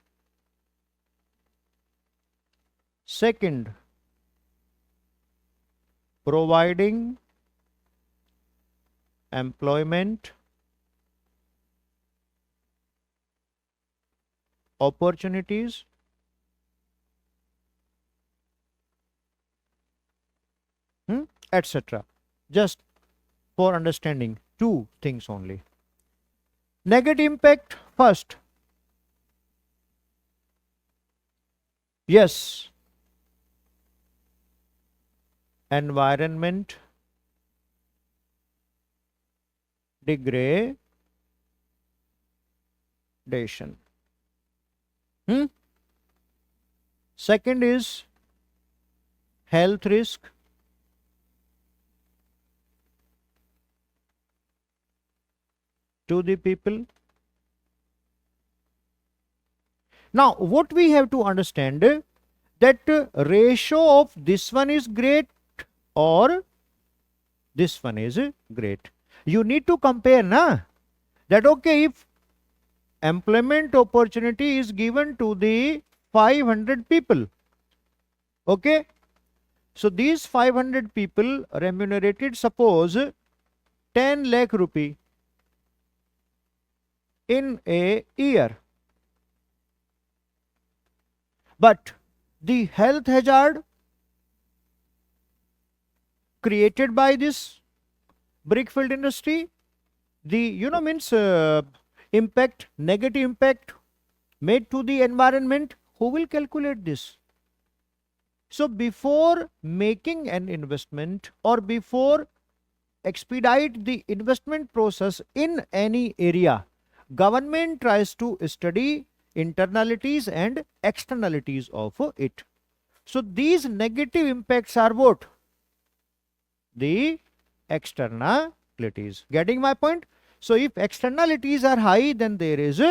Second, providing employment opportunities, etc. Just for understanding two things only. Negative impact first. Yes, environment degradation. Second is health risk. To the people. Now, what we have to understand that ratio of this one is great or this one is great. You need to compare, na? That okay, if employment opportunity is given to the 500 people, okay, so these 500 people remunerated, suppose 10 lakh rupee in a year, but the health hazard created by this brickfield industry, the means impact, negative impact made to the environment, who will calculate this? So before making an investment or before expedite the investment process in any area, government tries to study internalities and externalities of it. So these negative impacts are what? The externalities. Getting my point? So if externalities are high, then there is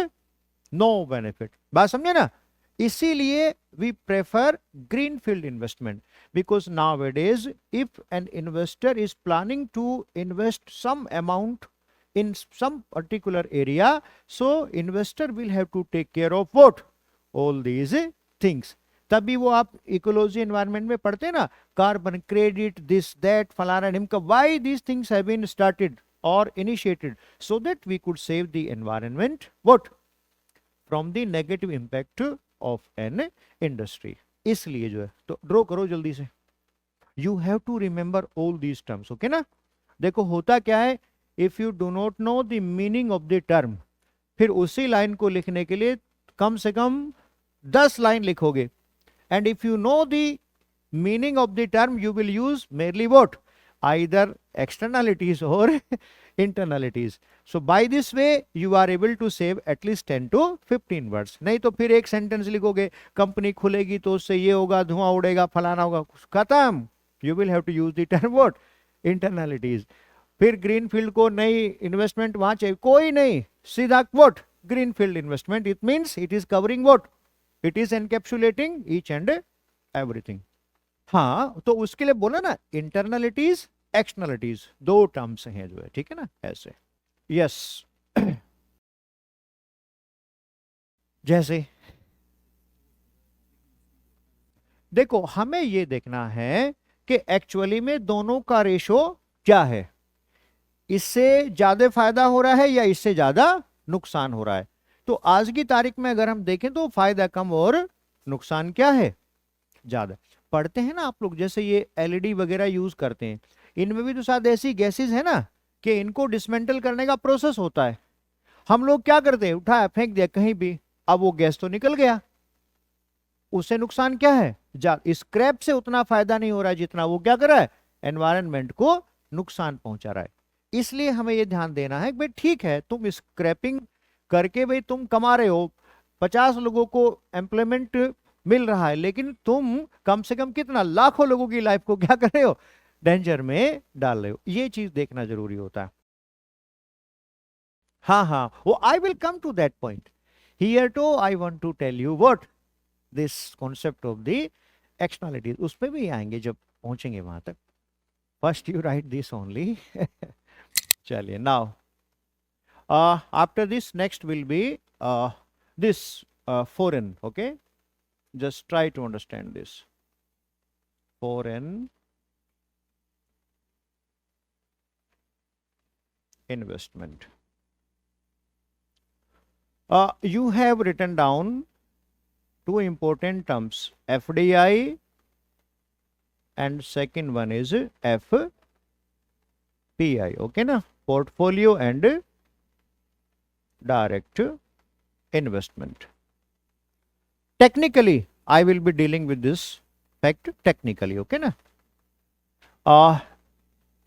no benefit. बात समझे ना? इसीलिए we prefer greenfield investment, because nowadays if an investor is planning to invest some amount in some particular area, so investor will have to take care of what? All these things. तभी वो आप ecology environment में पढ़ते हैं ना, carbon credit, this that, फलाना ढिमका. Why these things have been started और initiated? So that we could save the environment what from the negative impact of an industry. इसलिए जो है, तो ड्रॉ करो जल्दी से. You have to remember all these terms, okay ना. देखो होता क्या है, if you do not know the meaning of the term, फिर उसी लाइन को लिखने के लिए कम से कम 10 लाइन लिखोगे. And if you know the meaning of the term, you will use merely what? Either externalities or internalities. So by this way you are able to save at least 10 to 15 words. नहीं तो फिर एक sentence लिखोगे, company खुलेगी तो उससे ये होगा, धुआं उड़ेगा, फलाना होगा, खत्म. You will have to use the term what? Internalities. फिर ग्रीन फील्ड को नई इन्वेस्टमेंट वहां चाहिए, कोई नहीं, सीधा what? Green field investment. It means it is covering what? It is encapsulating each and everything. हाँ, तो उसके लिए बोला ना, इंटरनलिटीज एक्सटर्नलिटीज, दो टर्म्स हैं जो है, ठीक है ना, ऐसे. यस. जैसे देखो, हमें ये देखना है कि एक्चुअली में दोनों का रेशो क्या है, इससे ज्यादा फायदा हो रहा है या इससे ज्यादा नुकसान हो रहा है. तो आज की तारीख में अगर हम देखें तो फायदा कम और नुकसान क्या है, ज्यादा. पढ़ते हैं ना आप लोग, जैसे ये एलईडी वगैरह यूज करते हैं, इनमें भी तो शायद ऐसी गैसेस है ना कि इनको डिसमेंटल करने का प्रोसेस होता है. हम लोग क्या करते हैं, उठाया फेंक दिया कहीं भी, अब वो गैस तो निकल गया, उससे नुकसान क्या है, स्क्रैप से उतना फायदा नहीं हो रहा है जितना वो क्या कर रहा है, एनवायरनमेंट को नुकसान पहुंचा रहा है. इसलिए हमें ये ध्यान देना है कि भाई ठीक है, तुम स्क्रैपिंग करके भाई तुम कमा रहे हो, 50 लोगों को एम्प्लॉयमेंट मिल रहा है, लेकिन तुम कम से कम कितना, लाखों लोगों की लाइफ को क्या कर रहे हो, डेंजर में डाल रहे हो. ये चीज देखना जरूरी होता है. हाँ हाँ, वो I will come to that point. Here too I want to tell you what this concept of the externalities. उस पे भी आएंगे जब पहुंचेंगे वहां तक. First you write this only. चलिए, now after this next will be this foreign. Okay, just try to understand this foreign investment. You have written down two important terms, FDI and second one is FPI. Okay na, portfolio and direct investment. Technically I will be dealing with this fact technically. Okay na,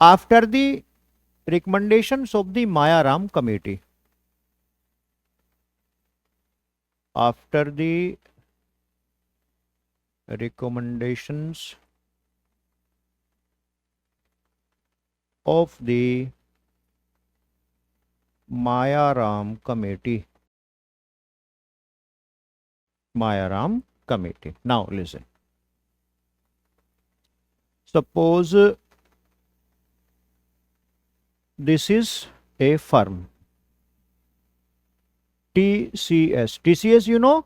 after the recommendations of the Mayaram committee, after the recommendations of the Mayaram committee. Mayaram committee. Now listen. Suppose this is a firm, TCS. TCS you know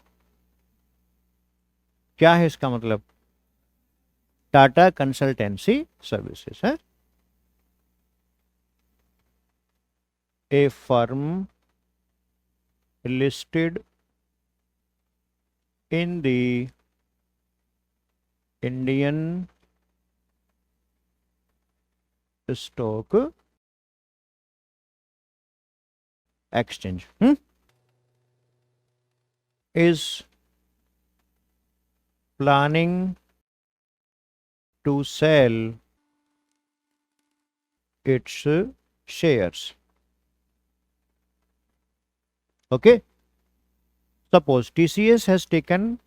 क्या है इसका मतलब, Tata consultancy services है. ए firm listed in the Indian stock exchange is planning to sell its shares. Okay, suppose TCS has taken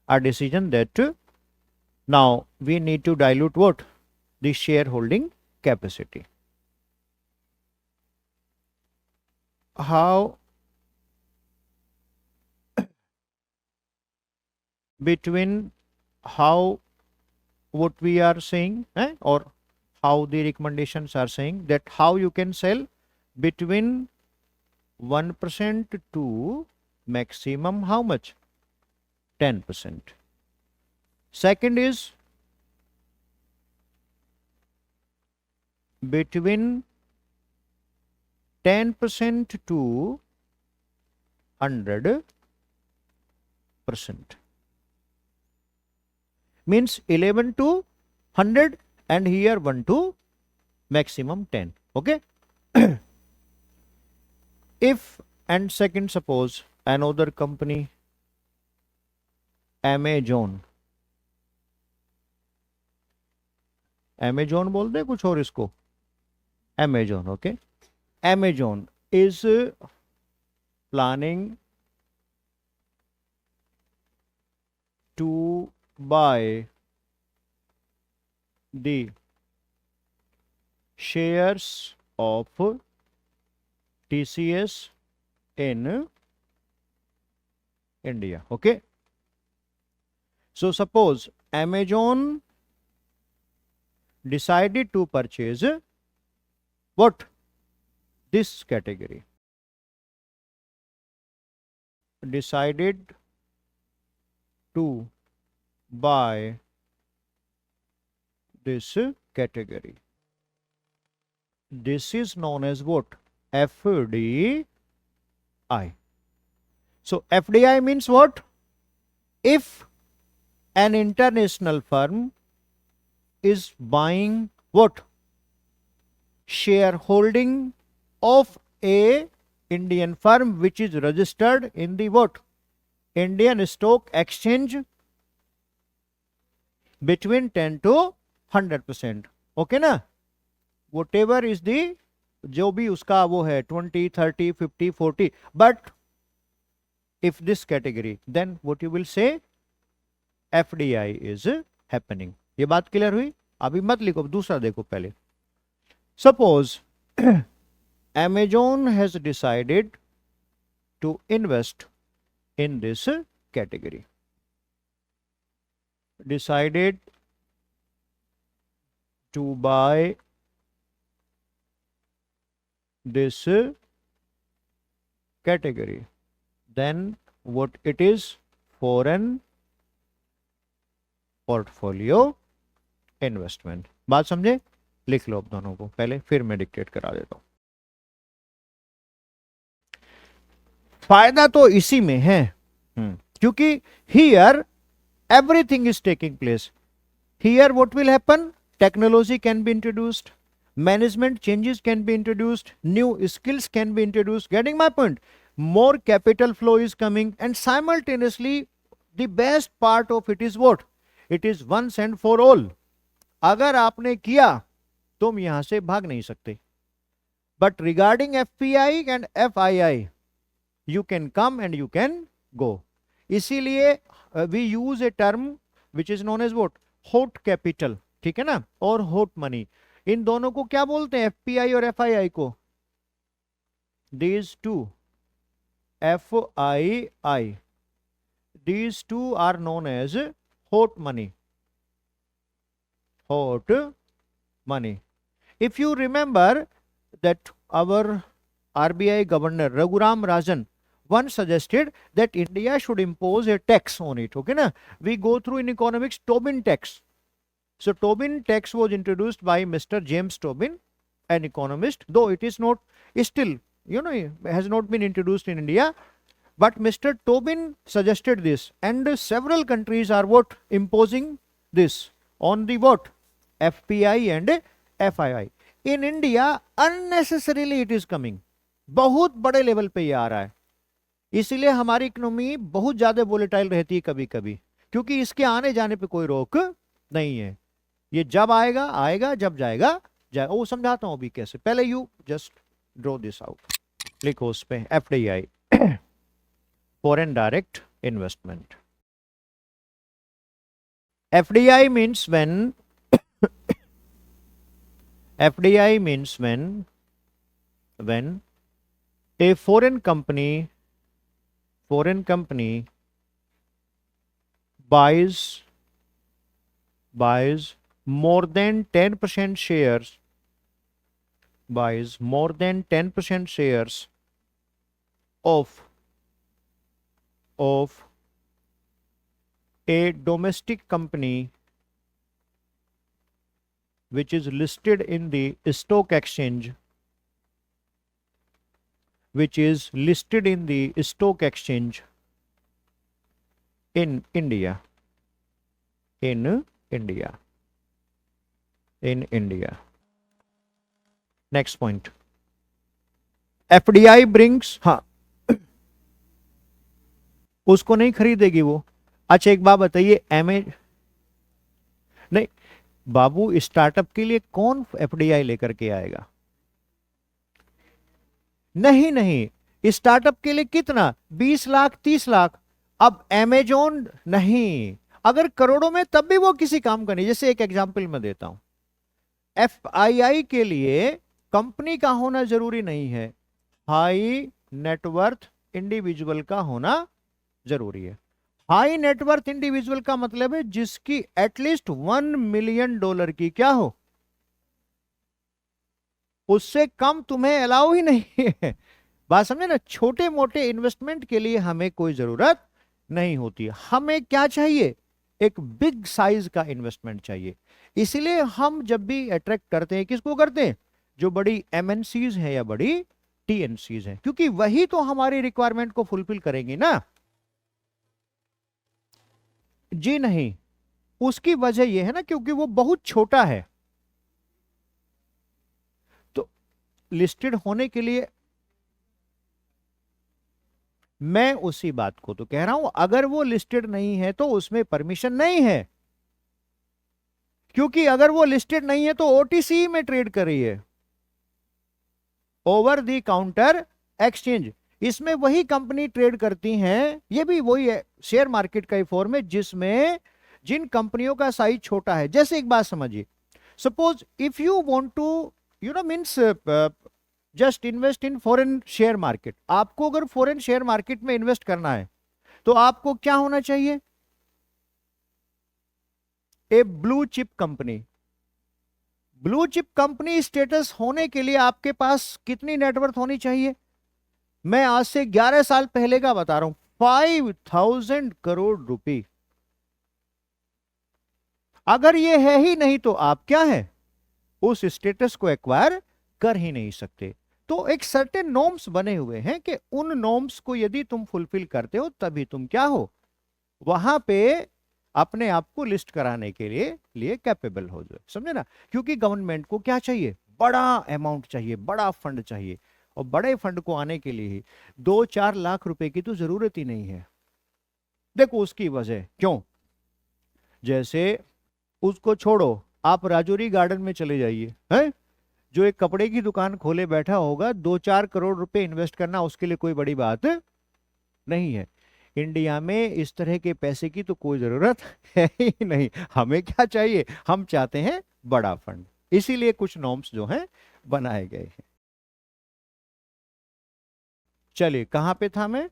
a decision that now we need to dilute what, the shareholding capacity. How between how what we are saying or how the recommendations are saying that how you can sell between 1% to maximum how much, 10%. Second is between 10% to 100%. Means 11 to 100 and here 1 to maximum 10. Okay. If and second, suppose another company, Amazon बोल दे कुछ और इसको, Amazon. Okay, Amazon is planning to buy the shares of TCS in India. Okay. So suppose Amazon decided to purchase what? This category. Decided to buy this category. This is known as what? FDI. So FDI means what? If an international firm is buying what? Shareholding of a Indian firm which is registered in the what? Indian Stock Exchange between 10 to 100%. Okay ना? Whatever is the जो भी उसका वो है 20, 30, 50, 40. But if this category, then what you will say? FDI is happening. ये बात clear हुई? अभी मत लिखो, दूसरा देखो पहले. Suppose Amazon has decided to invest in this category. Decided to buy this category. Then what it is? Foreign portfolio investment. बात समझे? लिख लो अब दोनों को पहले, फिर मैं डिक्टेट करा देता हूं. फायदा तो इसी में है क्योंकि here everything is taking place. Here what will happen? Technology can be introduced, management changes can be introduced, new skills can be introduced. Getting my point? More capital flow is coming, and simultaneously the best part of it is what? It is once and for all. अगर आपने किया तुम यहां से भाग नहीं सकते. But regarding FPI and FII, you can come and you can go. इसीलिए we use a term which is known as what? Hot capital. ठीक है ना? और hot money. इन दोनों को क्या बोलते हैं? FPI और FII को? These two, FII, these two are known as hot money. Hot money. If you remember that our RBI governor Raghuram Rajan once suggested that India should impose a tax on it. Okay na? We go through in economics Tobin tax. So Tobin tax was introduced by Mr. James Tobin, an economist, though it is not still, has not been introduced in India. But Mr. Tobin suggested this, and several countries are what? Imposing this on the what? FPI and FII. In India, unnecessarily it is coming. बहुत बड़े level पे ये आ रहा है. इसलिए हमारी economy बहुत ज्यादा वोलेटाइल रहती है कभी कभी, क्योंकि इसके आने जाने पे कोई रोक नहीं है. ये जब आएगा आएगा, जब जाएगा जाएगा. वो समझाता हूं अभी कैसे. पहले you just draw this out. लिखो उस पे FDI, foreign direct investment. FDI means when FDI means when a foreign company buys more than 10% shares, of a domestic company which is listed in the stock exchange, in India. Next point. FDI brings, हाँ उसको नहीं खरीदेगी वो. अच्छा एक बात बताइए, नहीं बाबू, स्टार्टअप के लिए कौन FDI लेकर के आएगा? नहीं नहीं, स्टार्टअप के लिए कितना, 20 लाख 30 लाख। अब अमेजोन नहीं, अगर करोड़ों में तब भी वो किसी काम का नहीं। जैसे एक एग्जांपल मैं देता हूं, एफआईआई के लिए कंपनी का होना जरूरी नहीं है, हाई नेटवर्थ इंडिविजुअल का होना जरूरी है। हाई नेटवर्थ इंडिविजुअल का मतलब है जिसकी एटलीस्ट $1 मिलियन की क्या हो, उससे कम तुम्हें अलाउ ही नहीं है। बात समझे ना, छोटे मोटे इन्वेस्टमेंट के लिए हमें कोई जरूरत नहीं होती। हमें क्या चाहिए, एक बिग साइज का इन्वेस्टमेंट चाहिए। इसलिए हम जब भी अट्रैक्ट करते हैं, किसको करते हैं, जो बड़ी एमएनसीज है या बड़ी टीएनसीज है, क्योंकि वही तो हमारी रिक्वायरमेंट को फुलफिल करेंगी ना। जी नहीं, उसकी वजह यह है ना, क्योंकि वो बहुत छोटा है। तो लिस्टेड होने के लिए, मैं उसी बात को तो कह रहा हूं, अगर वो लिस्टेड नहीं है तो उसमें परमिशन नहीं है। क्योंकि अगर वो लिस्टेड नहीं है तो ओटीसी में ट्रेड कर रही है, ओवर द काउंटर एक्सचेंज। इसमें वही कंपनी ट्रेड करती हैं, ये भी वही है, शेयर मार्केट का ही फॉर्म है, जिसमें जिन कंपनियों का साइज छोटा है। जैसे एक बात समझिए, suppose if you want to means just invest in foreign share market, आपको अगर फॉरेन शेयर मार्केट में इन्वेस्ट करना है तो आपको क्या होना चाहिए, a blue chip company. Blue chip company status होने के लिए आपके पास कितनी नेटवर्थ होनी चाहिए, मैं आज से 11 साल पहले का बता रहा हूं, 5,000 करोड़ रुपए। अगर ये है ही नहीं तो आप क्या है, उस स्टेटस को एक्वायर कर ही नहीं सकते। तो एक सर्टेन नॉर्म्स बने हुए हैं कि उन नॉर्म्स को यदि तुम फुलफिल करते हो तभी तुम क्या हो, वहां पे अपने आप को लिस्ट कराने के लिए कैपेबल हो जाए। समझे ना, क्योंकि गवर्नमेंट को क्या चाहिए, बड़ा अमाउंट चाहिए, बड़ा फंड चाहिए। और बड़े फंड को आने के लिए ही 2-4 लाख रुपए की तो जरूरत ही नहीं है। देखो उसकी वजह क्यों, जैसे उसको छोड़ो, आप राजौरी गार्डन में चले जाइए, हैं, जो एक कपड़े की दुकान खोले बैठा होगा, 2-4 करोड़ रुपए इन्वेस्ट करना उसके लिए कोई बड़ी बात नहीं है। इंडिया में इस तरह के पैसे की तो कोई जरूरत है ही नहीं। हमें क्या चाहिए, हम चाहते हैं बड़ा फंड, इसीलिए कुछ नॉर्म्स जो हैं बनाए गए हैं। चलिए, कहां पे था मैं,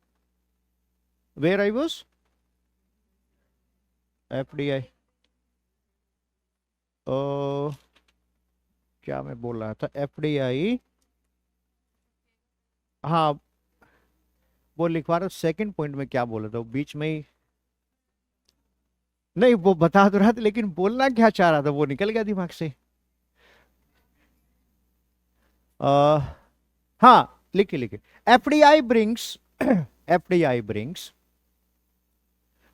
वेयर आई वाज, एफडीआई, ओ क्या मैं बोल रहा था, एफडीआई, हाँ, वो लिखवा रहा, सेकंड पॉइंट में क्या बोला था वो बीच में ही, नहीं वो बता तो रहा था लेकिन बोलना क्या चाह रहा था वो निकल गया दिमाग से। आ, हाँ, लिखिए लिखिए, FDI brings FDI brings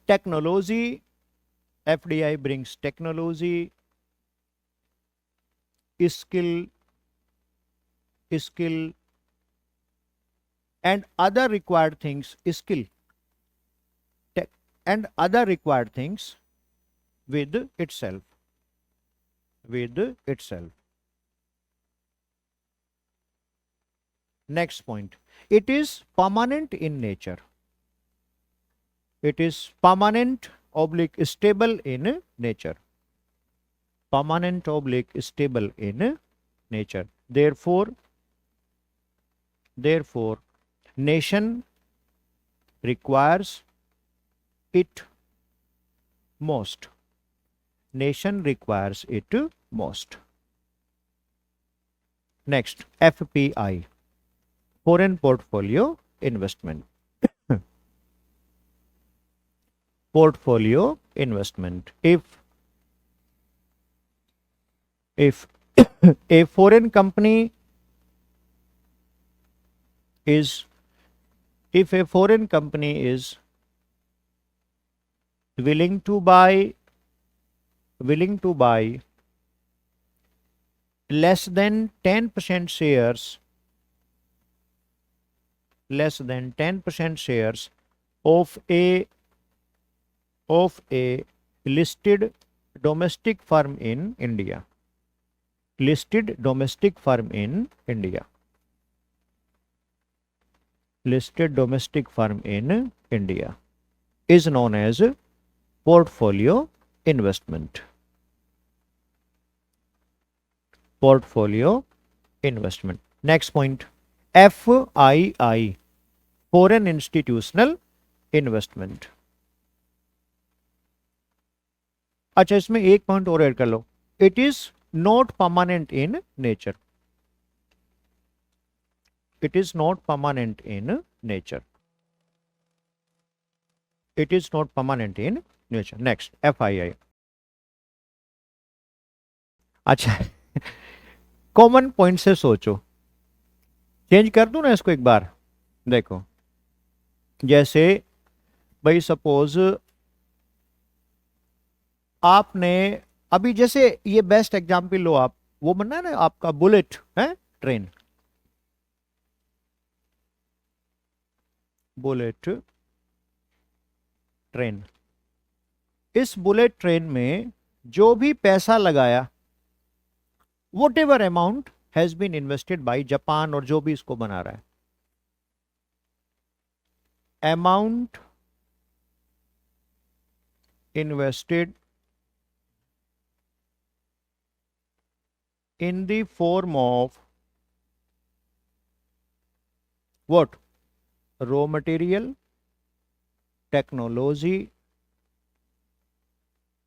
technology, FDI brings technology, skill skill and other required things, skill and other required things with itself. Next point, it is permanent in nature, it is permanent oblique stable in nature, permanent oblique stable in nature. Therefore nation requires it most, nation requires it most. Next, FPI, foreign portfolio investment. Portfolio investment, if a foreign company is, if a foreign company is willing to buy less than 10% shares, less than 10% shares of a listed domestic firm in India, listed domestic firm in India, listed domestic firm in India is known as portfolio investment. Portfolio investment. Next point, FII, foreign institutional investment. अच्छा, इसमें एक point और add कर लो, it is not permanent in nature. It is not permanent in nature. It is not permanent in nature. Next, FII. अच्छा, common point से सोचो, change कर दूं ना इसको एक बार. देखो, जैसे भाई सपोज आपने अभी, जैसे ये बेस्ट एग्जाम्पल लो आप, वो बनना है ना आपका बुलेट है ट्रेन. Bullet train. इस बुलेट ट्रेन में जो भी पैसा लगाया, whatever amount has been invested by Japan, और जो भी इसको बना रहा है, amount invested in the form of what? Raw material, technology,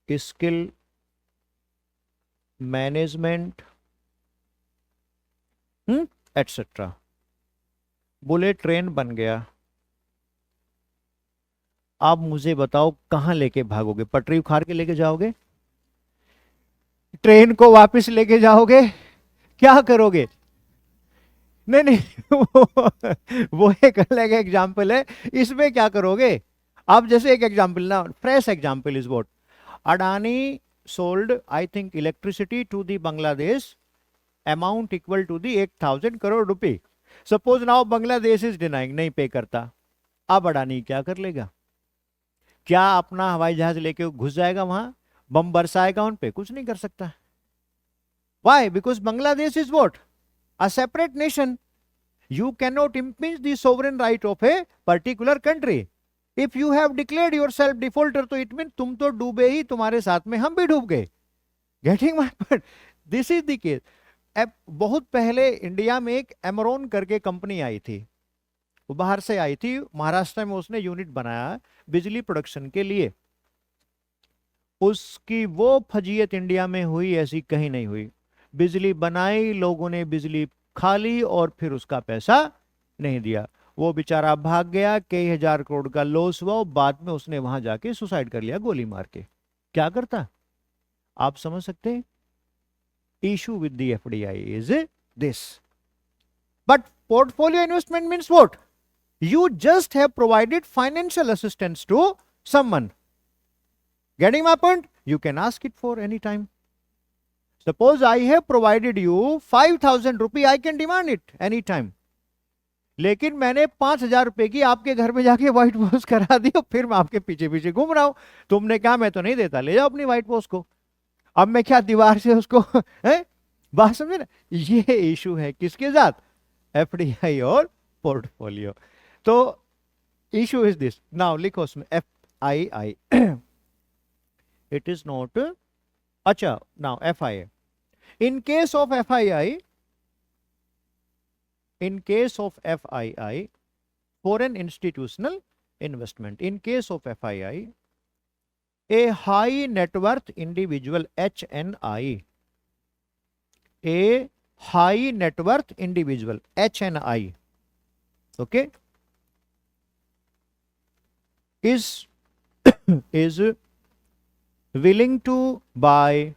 skill, management, etc. Bullet train बन गया. आप मुझे बताओ कहां लेके भागोगे? पटरी उखाड़ के लेके जाओगे? ट्रेन को वापस लेके जाओगे? क्या करोगे? नहीं नहीं वो एक अलग एग्जाम्पल है. इसमें क्या करोगे आप? जैसे एक एग्जाम्पल ना, fresh example is what, Adani sold I think electricity to the Bangladesh amount equal to the 8,000 crore रुपए. Suppose now Bangladesh is denying, नहीं पे करता. अब अडानी क्या कर लेगा? क्या अपना हवाई जहाज लेके घुस जाएगा वहां, बम बरसाएगा उन पे? कुछ नहीं कर सकता. Why? Because Bangladesh is what? A separate nation. You can not impinge the sovereign right of a particular country. If you have declared yourself defaulter, तो इट मीन तुम तो डूबे ही, तुम्हारे साथ में हम भी डूब गए. Getting my point? This is the case. बहुत पहले इंडिया में एक एमरॉन करके कंपनी आई थी, वो बाहर से आई थी, महाराष्ट्र में उसने यूनिट बनाया बिजली प्रोडक्शन के लिए. उसकी वो फजीयत इंडिया में हुई ऐसी कहीं नहीं हुई. बिजली बनाई, लोगों ने बिजली खा ली और फिर उसका पैसा नहीं दिया. वो बेचारा भाग गया, कई हजार करोड़ का लॉस हुआ. बाद में उसने वहां जाके सुसाइड कर लिया गोली मार के. क्या करता? आप समझ सकते हैं? Issue with the FDI is this. But portfolio investment means what? You just have provided financial assistance to someone. Getting my point? You can ask it for any time. Suppose I have provided you 5,000 rupees, I can demand it any time. लेकिन मैंने 5,000 रुपए की आपके घर में जाके white wash करा दी और फिर मैं आपके पीछे पीछे घूम रहा हूं. तुमने कहा मैं तो नहीं देता, ले जाओ अपनी व्हाइट वॉश को. अब मैं क्या दीवार से उसको है? बात समझे ना? ये इशू है किसके साथ? FDI और पोर्टफोलियो. तो इशू इज दिस. नाउ लिखो उसमें FII. It is not. अच्छा, now FII. In case of FII, in case of FII, foreign institutional investment, in case of FII, a high net worth individual, HNI, a high net worth individual, HNI, okay, is is willing to buy,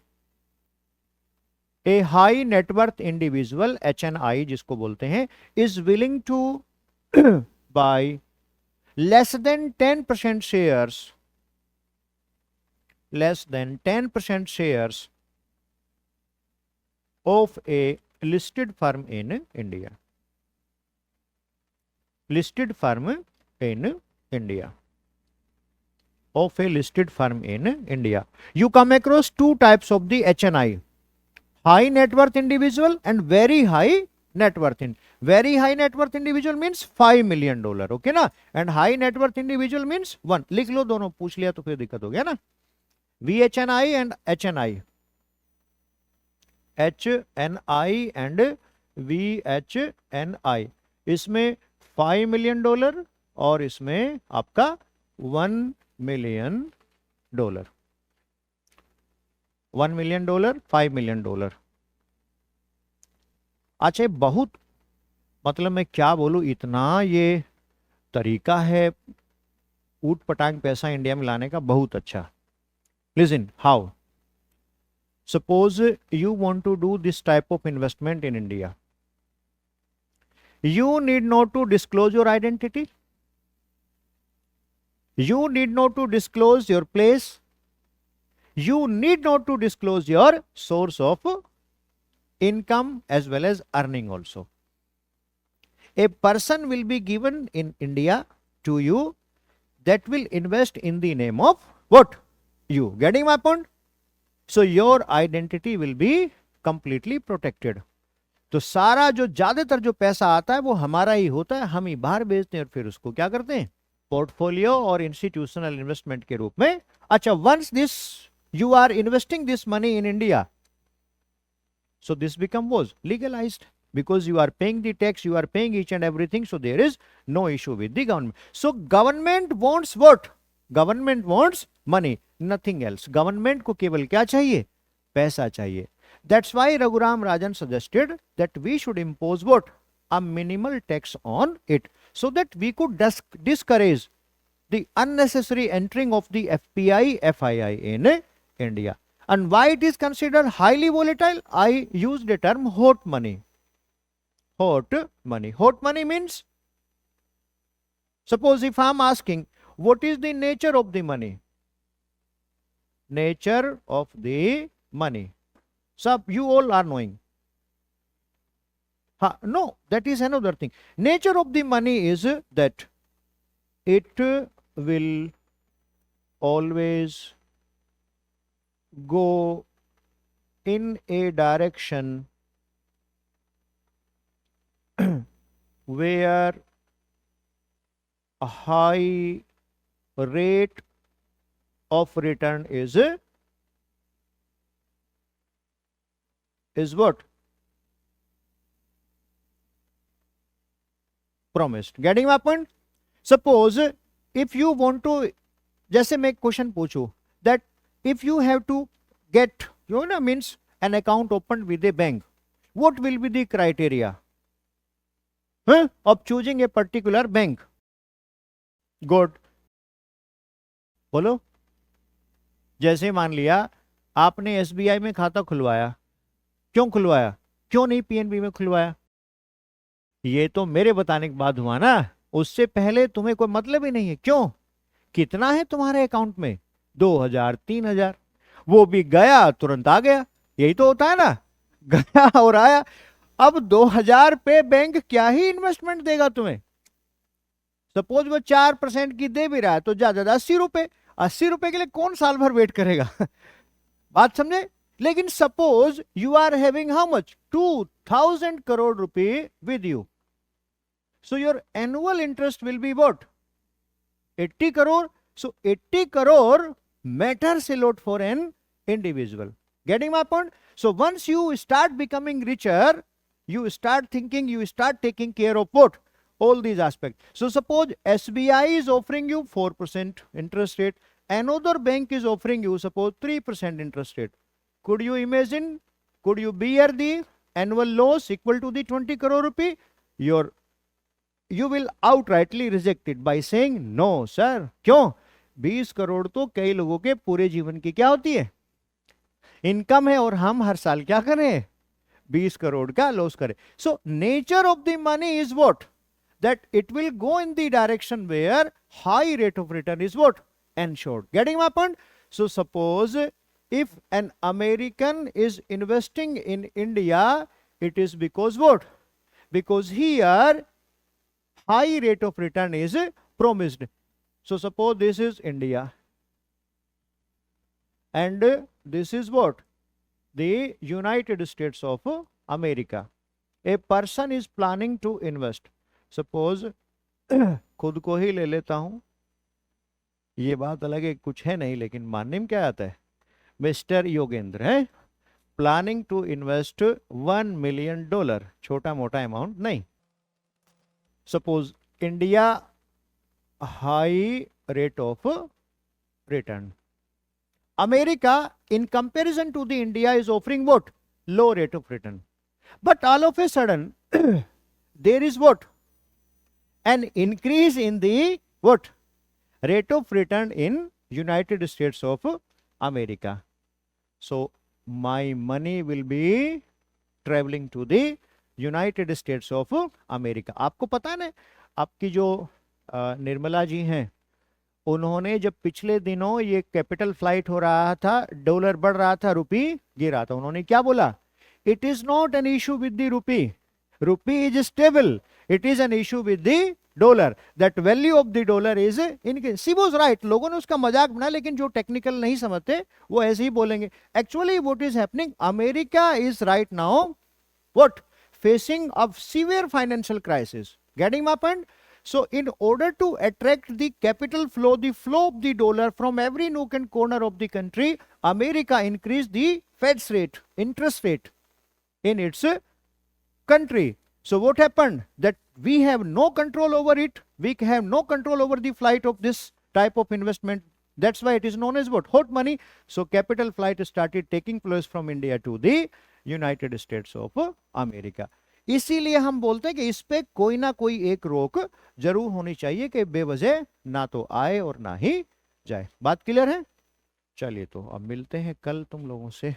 a high net worth individual, HNI जिसको बोलते हैं, is willing to buy less than 10% shares, less than 10% shares of a listed firm in India, listed firm in India, of a listed firm in India. You come across two types of the HNI, high net worth individual and very high net worth. Very high net worth individual means $5 million, okay ना, and high net worth individual means 1. लिख लो दोनों, पूछ लिया तो फिर दिक्कत हो गया ना. VHNI and HNI, HNI and VHNI, इसमें $5 million और इसमें आपका $1 million. $1 million, $5 million. अच्छा, बहुत, मतलब मैं क्या बोलूं, इतना ये तरीका है ऊट पटांग पैसा इंडिया में लाने का, बहुत अच्छा. Listen how. Suppose you want to do this type of investment in India. You need not to disclose your identity. You need not to disclose your place. You need not to disclose your source of income as well as earning also. A person will be given in India to you that will invest in the name of what? You. Getting my point? So your identity will be completely protected. तो सारा जो ज्यादातर जो पैसा आता है वो हमारा ही होता है, हम ही बाहर बेचते हैं और फिर उसको क्या करते हैं, पोर्टफोलियो और इंस्टीट्यूशनल इन्वेस्टमेंट के रूप में. अच्छा, once this you are investing this money in India, so this was legalized because you are paying the tax, you are paying each and everything, so there is no issue with the government. So government wants what? Government wants money, nothing else. Government को केवल क्या चाहिए? पैसा चाहिए. That's why Raghuram Rajan suggested that we should impose what? A minimal tax on it, so that we could discourage the unnecessary entering of the FPI, FII in India. And why it is considered highly volatile? I used the term hot money. Hot money. Hot money means, suppose if I am asking, what is the nature of the money? Nature of the money. So you all are knowing. No, that is another thing. Nature of the money is that it will always go in a direction where a high rate of return is what? Promised. Getting my point? Suppose if you want to, जैसे मैं question पूछूं that if you have to get, you know, means an account opened with a bank, what will be the criteria of choosing a particular bank? Good. बोलो. जैसे मान लिया आपने SBI में खाता खुलवाया, क्यों खुलवाया, क्यों नहीं पीएनबी में खुलवाया? ये तो मेरे बताने के बाद हुआ ना, उससे पहले तुम्हें कोई मतलब ही नहीं है. क्यों? कितना है तुम्हारे अकाउंट में? 2000, 3000. वो भी गया तुरंत आ गया, यही तो होता है ना, गया और आया. अब 2000 पे बैंक क्या ही इन्वेस्टमेंट देगा तुम्हें. सपोज वो 4% की दे भी रहा है तो ज्यादा 80 रुपए. 80 रुपए के लिए कौन साल भर वेट करेगा? बात समझे? लेकिन suppose you are having how much, 2000 crore रुपए with you, so your annual interest will be what? 80 crore. So 80 crore matters a lot for an individual. Getting my point? So once you start becoming richer, you start thinking, you start taking care of what? All these aspects. So suppose SBI is offering you 4% interest rate, another bank is offering you suppose 3% interest rate. Could you imagine? Could you bear the annual loss equal to the 20 crore rupee? You will outrightly reject it by saying no sir. क्यों? 20 करोड़ तो कई लोगों के पूरे जीवन की क्या होती है, इनकम है, और हम हर साल क्या करें, 20 करोड़ का लॉस करें. So nature of the money is what? That it will go in the direction where high rate of return is what? Ensured. Getting my point? So suppose if an American is investing in India, it is because what? Because here high rate of return is promised. So suppose this is India and this is what? The United States of America. A person is planning to invest, suppose खुद को ही ले लेता हूं, ये बात अलग है, कुछ है नहीं, लेकिन मानने में क्या आता है, मिस्टर योगेंद्र है प्लानिंग टू इन्वेस्ट $1 million, छोटा मोटा अमाउंट नहीं। Suppose India high rate of return, America in comparison to the India is offering what, low rate of return, but all of a sudden there is what, an increase in the what, rate of return in United States of America, so my money will be traveling to the United States of America। आपको पता है ना, आपकी जो निर्मला जी हैं, उन्होंने जब पिछले दिनों ये कैपिटल फ्लाइट हो रहा था, डॉलर बढ़ रहा था, रुपी गिर रहा था, उन्होंने क्या बोला, it is not an issue with the rupee, rupee is stable, it is an issue with the dollar, that value of the dollar is increase। she was right, लोगों ने उसका मजाक बनाया, लेकिन जो टेक्निकल नहीं समझते वो ऐसे ही बोलेंगे। Actually what is happening, America is right now what, facing a severe financial crisis, getting my point? So in order to attract the capital flow, the flow of the dollar from every nook and corner of the country, America increased the Fed's rate, interest rate in its country. So what happened, that we have no control over it, we have no control over the flight of this type of investment, that's why it is known as what, hot money। So capital flight started taking place from India to the United States of America। इसीलिए हम बोलते हैं कि इस पे कोई ना कोई एक रोक जरूर होनी चाहिए कि बेवजह ना तो आए और ना ही जाए। बात क्लियर है? चलिए तो अब मिलते हैं कल तुम लोगों से।